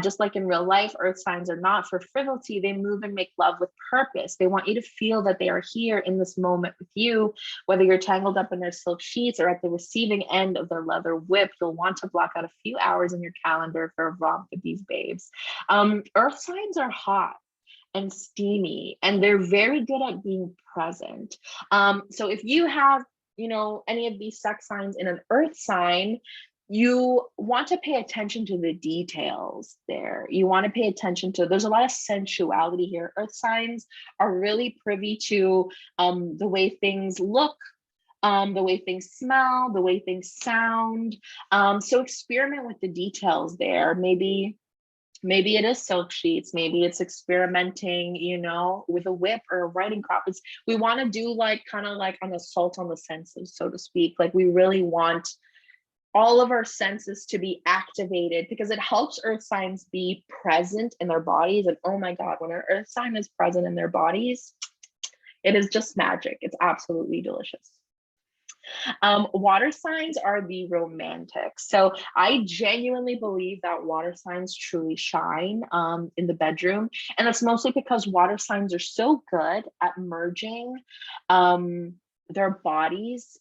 Just like in real life, earth signs are not for frivolity. They move and make love with purpose. They want you to feel that they are here in this moment with you. Whether you're tangled up in their silk sheets or at the receiving end of their leather whip, you'll want to block out a few hours in your calendar for a romp with these babes. Earth signs are hot and steamy, and they're very good at being present. So if you have, any of these sex signs in an earth sign, you want to pay attention to the details there. You want to pay attention to, there's a lot of sensuality here. Earth signs are really privy to the way things look, the way things smell, the way things sound. So experiment with the details there. Maybe it is silk sheets, maybe it's experimenting, with a whip or a riding crop. We want to do like kind of like an assault on the senses, so to speak. Like we really want all of our senses to be activated, because it helps earth signs be present in their bodies. And oh my God, when an earth sign is present in their bodies, it is just magic. It's absolutely delicious. Water signs are the romantic. So I genuinely believe that water signs truly shine in the bedroom. And that's mostly because water signs are so good at merging their bodies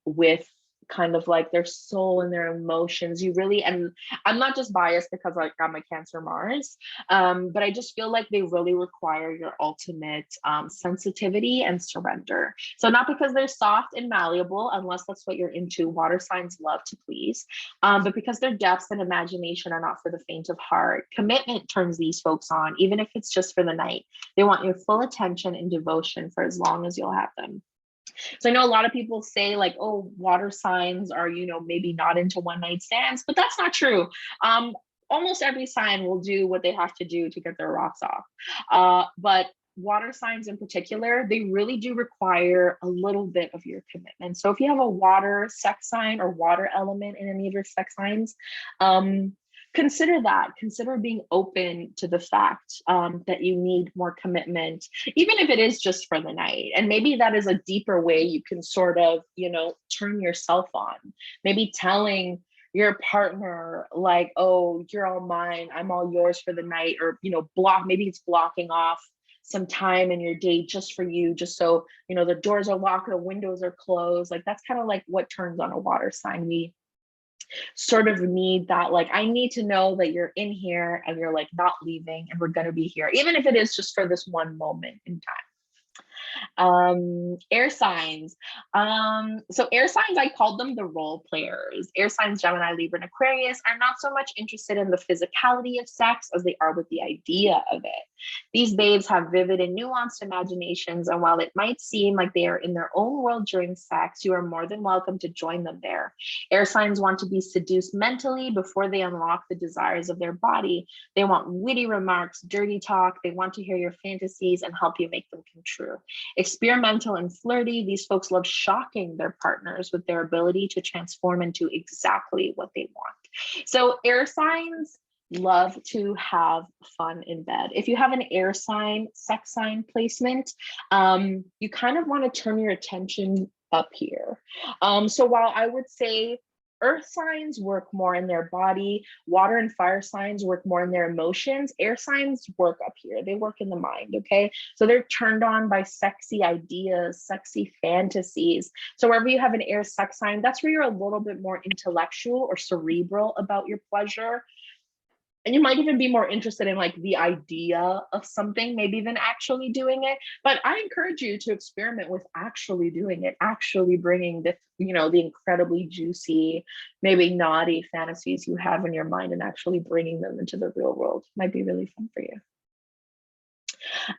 with kind of like their soul and their emotions. You really, and I'm not just biased because like I'm a Cancer Mars, but I just feel like they really require your ultimate sensitivity and surrender. So not because they're soft and malleable, unless that's what you're into. Water signs love to please, but because their depths and imagination are not for the faint of heart. Commitment turns these folks on, even if it's just for the night. They want your full attention and devotion for as long as you'll have them. So I know a lot of people say like, oh, water signs are, you know, maybe not into one night stands, but that's not true. Almost every sign will do what they have to do to get their rocks off. But water signs in particular, they really do require a little bit of your commitment. So if you have a water sex sign or water element in any of your sex signs, consider that. Consider being open to the fact that you need more commitment, even if it is just for the night. And maybe that is a deeper way you can sort of, you know, turn yourself on. Maybe telling your partner like, oh, you're all mine, I'm all yours for the night, or, you know, maybe it's blocking off some time in your day just for you, just so, you know, the doors are locked, the windows are closed. Like that's kind of like what turns on a water sign. We sort of need that, like, I need to know that you're in here and you're like not leaving and we're going to be here, even if it is just for this one moment in time. Air signs. So air signs, I called them the role players. Air signs, Gemini, Libra, and Aquarius are not so much interested in the physicality of sex as they are with the idea of it. These babes have vivid and nuanced imaginations, and while it might seem like they are in their own world during sex, you are more than welcome to join them there. Air signs want to be seduced mentally before they unlock the desires of their body. They want witty remarks, dirty talk. They want to hear your fantasies and help you make them come true. Experimental and flirty, these folks love shocking their partners with their ability to transform into exactly what they want. So air signs love to have fun in bed. If you have an air sign, sex sign placement, you kind of want to turn your attention up here. So while I would say earth signs work more in their body, water and fire signs work more in their emotions, air signs work up here. They work in the mind, okay? So they're turned on by sexy ideas, sexy fantasies. So wherever you have an air sex sign, that's where you're a little bit more intellectual or cerebral about your pleasure. And you might even be more interested in like the idea of something, maybe than actually doing it. But I encourage you to experiment with actually doing it, actually bringing the, you know, the incredibly juicy, maybe naughty fantasies you have in your mind and actually bringing them into the real world. Might be really fun for you.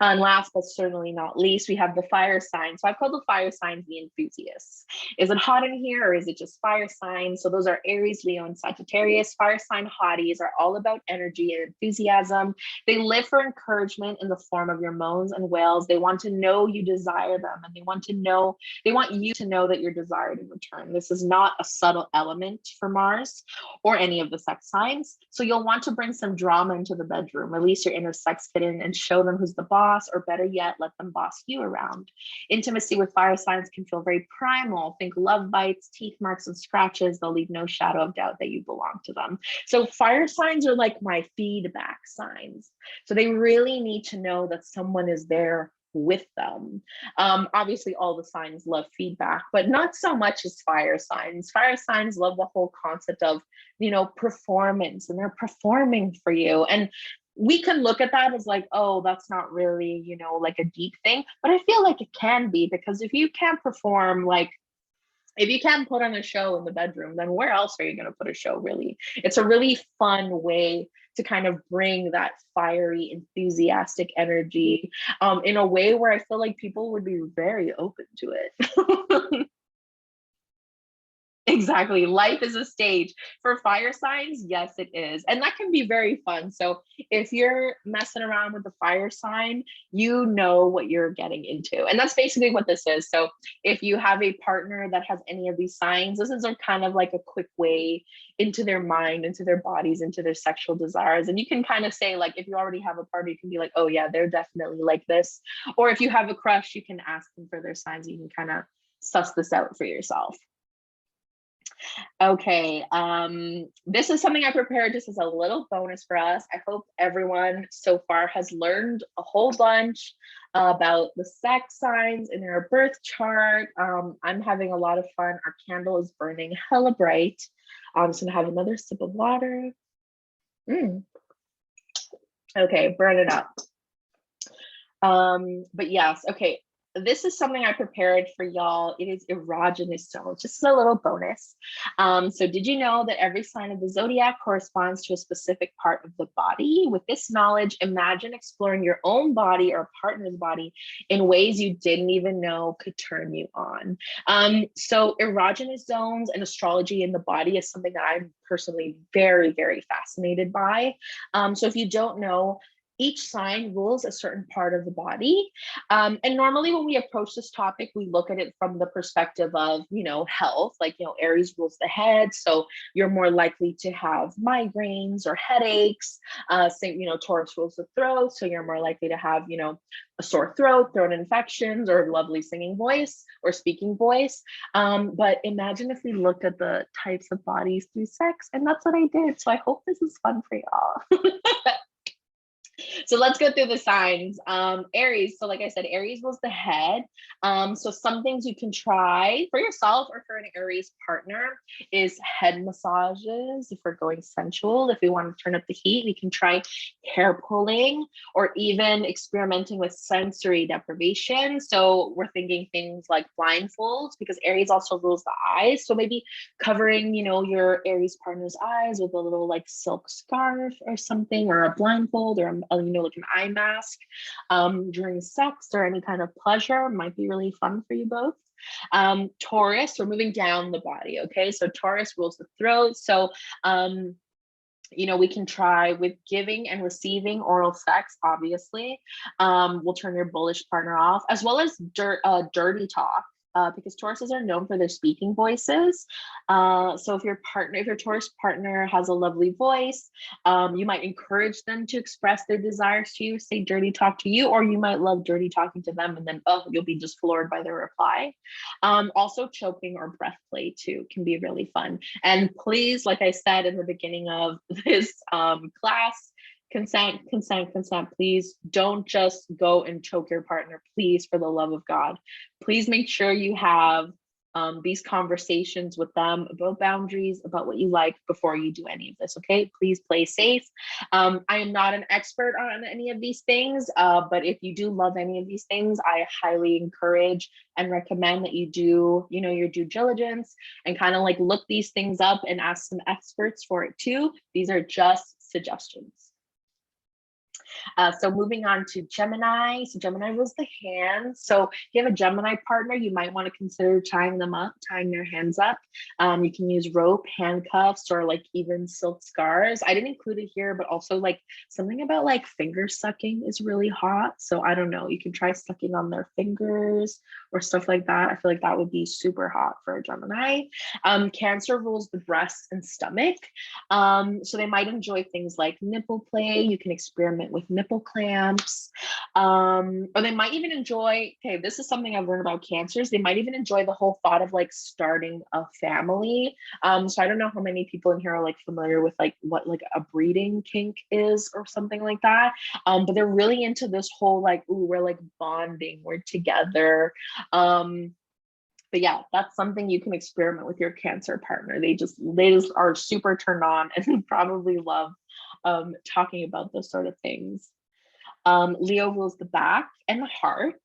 And last but certainly not least, we have the fire signs. So I've called the fire signs the enthusiasts. Is it hot in here or is it just fire signs? So those are Aries, Leo, and Sagittarius. Fire sign hotties are all about energy and enthusiasm. They live for encouragement in the form of your moans and wails. They want to know you desire them, and they want you to know that you're desired in return. This is not a subtle element for Mars or any of the sex signs. So you'll want to bring some drama into the bedroom, release your inner sex kitten and show them who's the boss, or better yet, let them boss you around. Intimacy with fire signs can feel very primal. Think love bites, teeth marks, and scratches. They'll leave no shadow of doubt that you belong to them. So fire signs are like my feedback signs. So they really need to know that someone is there with them. Obviously, all the signs love feedback, but not so much as fire signs. Fire signs love the whole concept of, you know, performance, and they're performing for you. And we can look at that as like, oh, that's not really, you know, like a deep thing, but I feel like it can be, because if you can't perform, like if you can't put on a show in the bedroom, then where else are you going to put a show, really? It's a really fun way to kind of bring that fiery, enthusiastic energy in a way where I feel like people would be very open to it. Exactly. Life is a stage. For fire signs, yes, it is. And that can be very fun. So if you're messing around with the fire sign, you know what you're getting into. And that's basically what this is. So if you have a partner that has any of these signs, this is a kind of like a quick way into their mind, into their bodies, into their sexual desires. And you can kind of say, like, if you already have a partner, you can be like, oh yeah, they're definitely like this. Or if you have a crush, you can ask them for their signs. You can kind of suss this out for yourself. Okay, this is something I prepared just as a little bonus for us. I hope everyone so far has learned a whole bunch. about the sex signs in our birth chart. I'm having a lot of fun. Our candle is burning hella bright. So I'm gonna have another sip of water. Okay, burn it up. But yes, okay. This is something I prepared for y'all. It is erogenous zones, just a little bonus. So did you know that every sign of the zodiac corresponds to a specific part of the body? With this knowledge, imagine exploring your own body or a partner's body in ways you didn't even know could turn you on. So erogenous zones and astrology in the body is something that I'm personally very, very fascinated by. So if you don't know, each sign rules a certain part of the body. And normally when we approach this topic, we look at it from the perspective of, health, like, Aries rules the head. So you're more likely to have migraines or headaches. Same, Taurus rules the throat. So you're more likely to have, a sore throat, throat infections, or lovely singing voice or speaking voice. But imagine if we looked at the types of bodies through sex, and that's what I did. So I hope this is fun for y'all. So let's go through the signs. Aries. So like I said, Aries was the head. So some things you can try for yourself or for an Aries partner is head massages. If we're going sensual, if we want to turn up the heat, we can try hair pulling or even experimenting with sensory deprivation. So we're thinking things like blindfolds, because Aries also rules the eyes. So maybe covering, your Aries partner's eyes with a little like silk scarf or something, or a blindfold, or like an eye mask during sex or any kind of pleasure might be really fun for you both. Taurus, we're moving down the body. Okay, so Taurus rules the throat. So we can try with giving and receiving oral sex, obviously. Will turn your bullish partner off, as well as dirty talk. Because Tauruses are known for their speaking voices. So if your Taurus partner has a lovely voice, you might encourage them to express their desires to you, say dirty talk to you, or you might love dirty talking to them, and then you'll be just floored by their reply. Also choking or breath play too can be really fun. And please, like I said in the beginning of this class, consent, please don't just go and choke your partner, please, for the love of God. Please make sure you have these conversations with them about boundaries, about what you like before you do any of this. Okay, please play safe. I am not an expert on any of these things, but if you do love any of these things, I highly encourage and recommend that you do, your due diligence and kind of like look these things up and ask some experts for it too. These are just suggestions. So moving on to Gemini. So Gemini rules the hands. So if you have a Gemini partner, you might want to consider tying their hands up. You can use rope, handcuffs, or like even silk scarves. I didn't include it here, but also like something about like finger sucking is really hot. So I don't know, you can try sucking on their fingers or stuff like that. I feel like that would be super hot for a Gemini. Cancer rules the breasts and stomach. So they might enjoy things like nipple play. You can experiment with nipple clamps, or they might even enjoy, okay, this is something I've learned about Cancers, they might even enjoy the whole thought of like starting a family. So I don't know how many people in here are like familiar with like what like a breeding kink is or something like that, but they're really into this whole like, ooh, we're like bonding, we're together. But yeah, that's something you can experiment with your Cancer partner. They just are super turned on and probably love talking about those sort of things. Leo rules the back and the heart.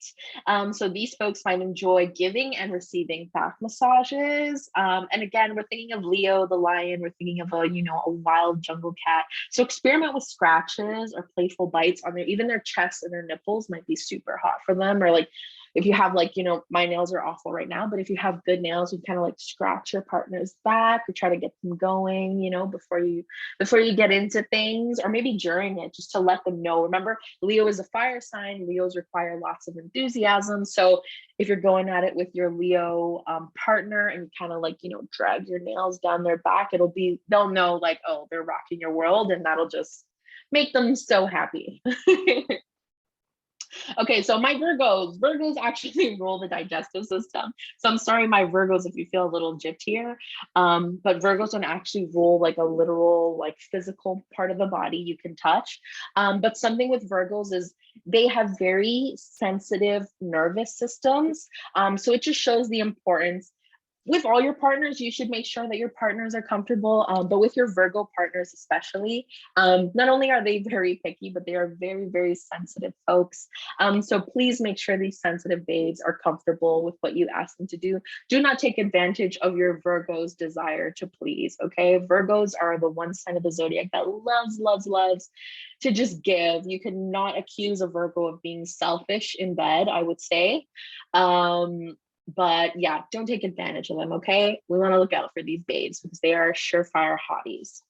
So these folks might enjoy giving and receiving back massages. And again, we're thinking of Leo, the lion, we're thinking of a wild jungle cat. So experiment with scratches or playful bites on even their chest and their nipples might be super hot for them. Or like, if you have like, my nails are awful right now, but if you have good nails, you kind of like scratch your partner's back or try to get them going, before you get into things, or maybe during it, just to let them know. Remember, Leo is a fire sign. Leos require lots of enthusiasm. So if you're going at it with your Leo partner and kind of like, drag your nails down their back, they'll know like, oh, they're rocking your world, and that'll just make them so happy. Okay, so my Virgos actually rule the digestive system. So I'm sorry, my Virgos, if you feel a little gypped here. But Virgos don't actually rule like a literal, like physical part of the body you can touch. But something with Virgos is they have very sensitive nervous systems. So it just shows the importance with all your partners. You should make sure that your partners are comfortable, but with your Virgo partners especially, not only are they very picky, but they are very, very sensitive folks. So please make sure these sensitive babes are comfortable with what you ask them to do. Do not take advantage of your Virgo's desire to please, okay? Virgos are the one sign of the zodiac that loves, loves, loves to just give. You cannot accuse a Virgo of being selfish in bed, I would say. But yeah, don't take advantage of them, okay? We want to look out for these babes because they are surefire hotties.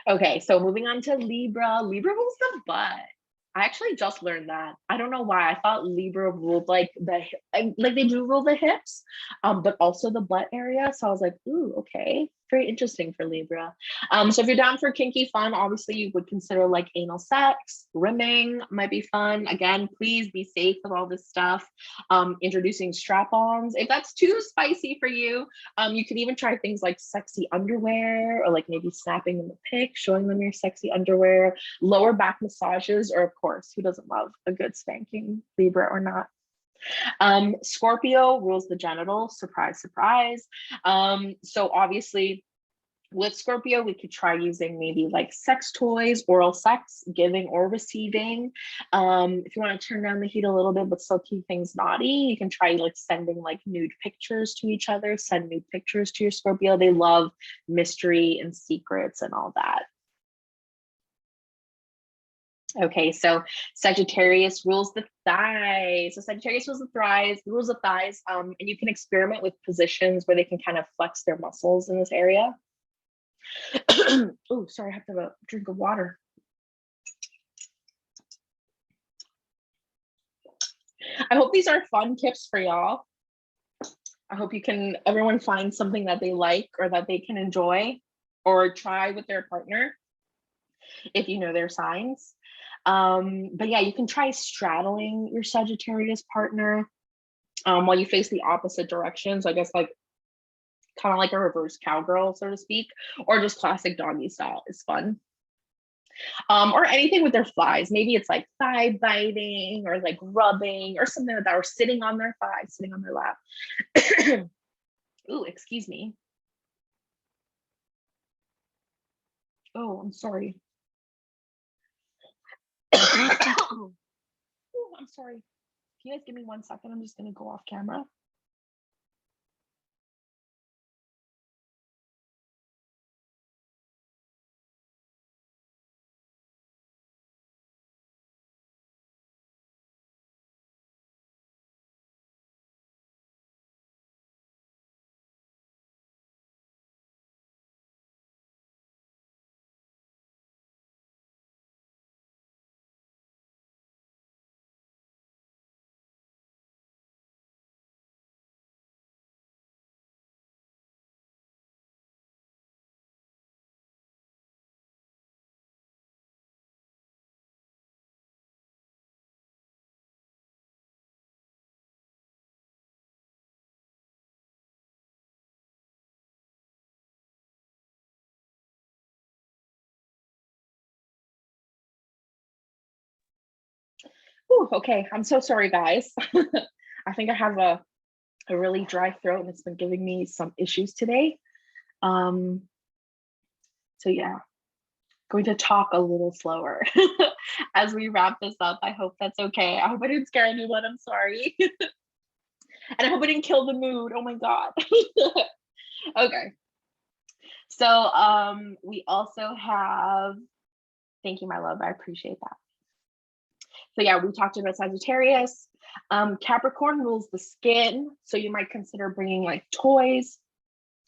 Okay, so moving on to Libra. Libra rules the butt. I actually just learned that. I don't know why. I thought Libra ruled like like they do rule the hips, but also the butt area. So I was like, ooh, okay, very interesting for Libra. So if you're down for kinky fun, obviously you would consider like anal sex, rimming might be fun. Again, please be safe with all this stuff. Introducing strap-ons. If that's too spicy for you, you could even try things like sexy underwear, or like maybe snapping them a pic, showing them your sexy underwear, lower back massages, or of course, who doesn't love a good spanking, Libra or not? Scorpio rules the genitals, surprise, surprise. So obviously with Scorpio, we could try using maybe like sex toys, oral sex, giving or receiving. If you want to turn down the heat a little bit, but still keep things naughty, you can try like sending like nude pictures to each other, send nude pictures to your Scorpio. They love mystery and secrets and all that. Okay, so Sagittarius rules the thighs. So Sagittarius rules the thighs, and you can experiment with positions where they can kind of flex their muscles in this area. Oh, sorry, I have to have a drink of water. I hope these are fun tips for y'all. I hope everyone find something that they like or that they can enjoy or try with their partner if you know their signs. But yeah, you can try straddling your Sagittarius partner while you face the opposite direction. So I guess like kind of like a reverse cowgirl, so to speak, or just classic doggy style is fun. Or anything with their thighs. Maybe it's like thigh biting or like rubbing or something like that, or sitting on their thighs, sitting on their lap. Ooh, excuse me. Oh, I'm sorry. Ooh, I'm sorry. Can you guys give me 1 second? I'm just gonna go off camera. Ooh, okay, I'm so sorry, guys. I think I have a really dry throat and it's been giving me some issues today. So yeah, going to talk a little slower as we wrap this up. I hope that's okay. I hope I didn't scare anyone. I'm sorry. And I hope I didn't kill the mood. Oh my God. Okay. So we also have, thank you, my love. I appreciate that. So yeah, we talked about Sagittarius. Capricorn rules the skin. So you might consider bringing like toys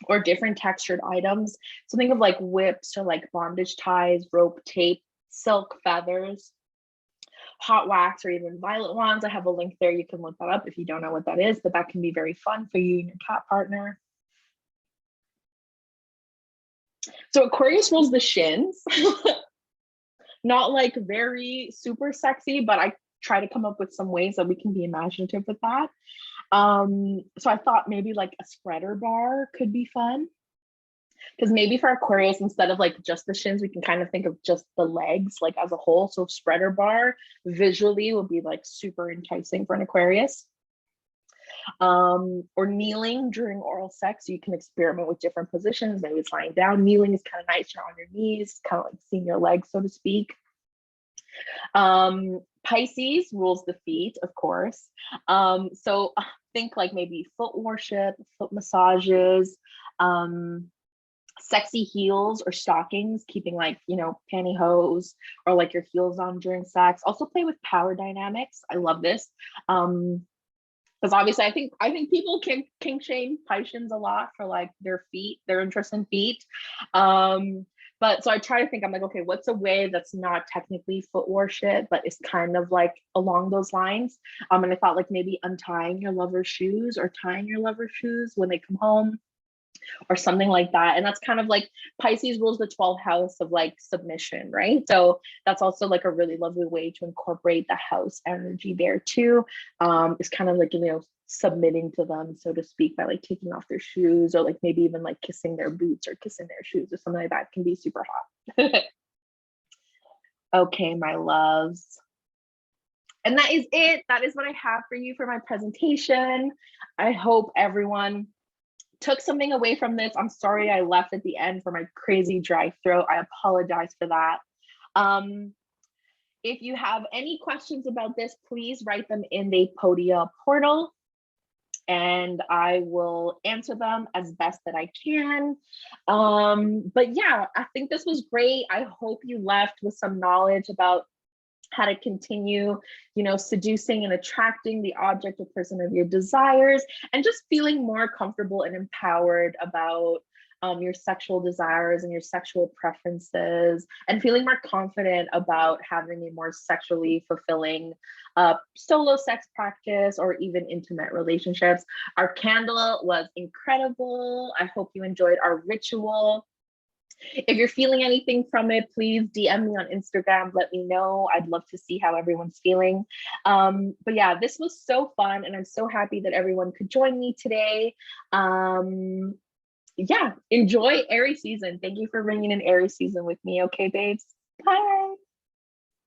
or different textured items. So think of like whips or like bondage ties, rope, tape, silk, feathers, hot wax, or even violet wands. I have a link there. You can look that up if you don't know what that is, but that can be very fun for you and your cat partner. So Aquarius rules the shins. Not like very super sexy, but I try to come up with some ways that we can be imaginative with that. So I thought maybe like a spreader bar could be fun. Because maybe for Aquarius, instead of like just the shins, we can kind of think of just the legs like as a whole. So spreader bar visually will be like super enticing for an Aquarius. Or kneeling during oral sex. So you can experiment with different positions. Maybe it's lying down. Kneeling is kind of nice. You're on your knees, kind of like seeing your legs, so to speak. Pisces rules the feet, of course. So think like maybe foot worship, foot massages, sexy heels or stockings, keeping like, you know, pantyhose or like your heels on during sex. Also play with power dynamics. I love this. Because obviously I think people can kink shame Pisceans a lot for like their feet, their interest in feet. But so I try to think, I'm like, okay, what's a way that's not technically foot worship, but it's kind of like along those lines. And I thought like maybe untying your lover's shoes or tying your lover's shoes when they come home or something like that. And that's kind of like Pisces rules the 12th house of like submission, right? So that's also like a really lovely way to incorporate the house energy there too. It's kind of like, you know, submitting to them, so to speak, by like taking off their shoes or like maybe even like kissing their boots or kissing their shoes or something like that can be super hot. Okay, my loves. And that is it. That is what I have for you for my presentation. I hope everyone took something away from this. I'm sorry I left at the end for my crazy dry throat. I apologize for that. If you have any questions about this, please write them in the Podia portal and I will answer them as best that I can. But yeah, I think this was great. I hope you left with some knowledge about how to continue, you know, seducing and attracting the object or person of your desires, and just feeling more comfortable and empowered about your sexual desires and your sexual preferences, and feeling more confident about having a more sexually fulfilling solo sex practice or even intimate relationships. Our candle was incredible. I hope you enjoyed our ritual. If you're feeling anything from it, please DM me on Instagram. Let me know. I'd love to see how everyone's feeling. But yeah, this was so fun, and I'm so happy that everyone could join me today. Yeah, enjoy Aries season. Thank you for bringing in Aries season with me. Okay, babes. Bye.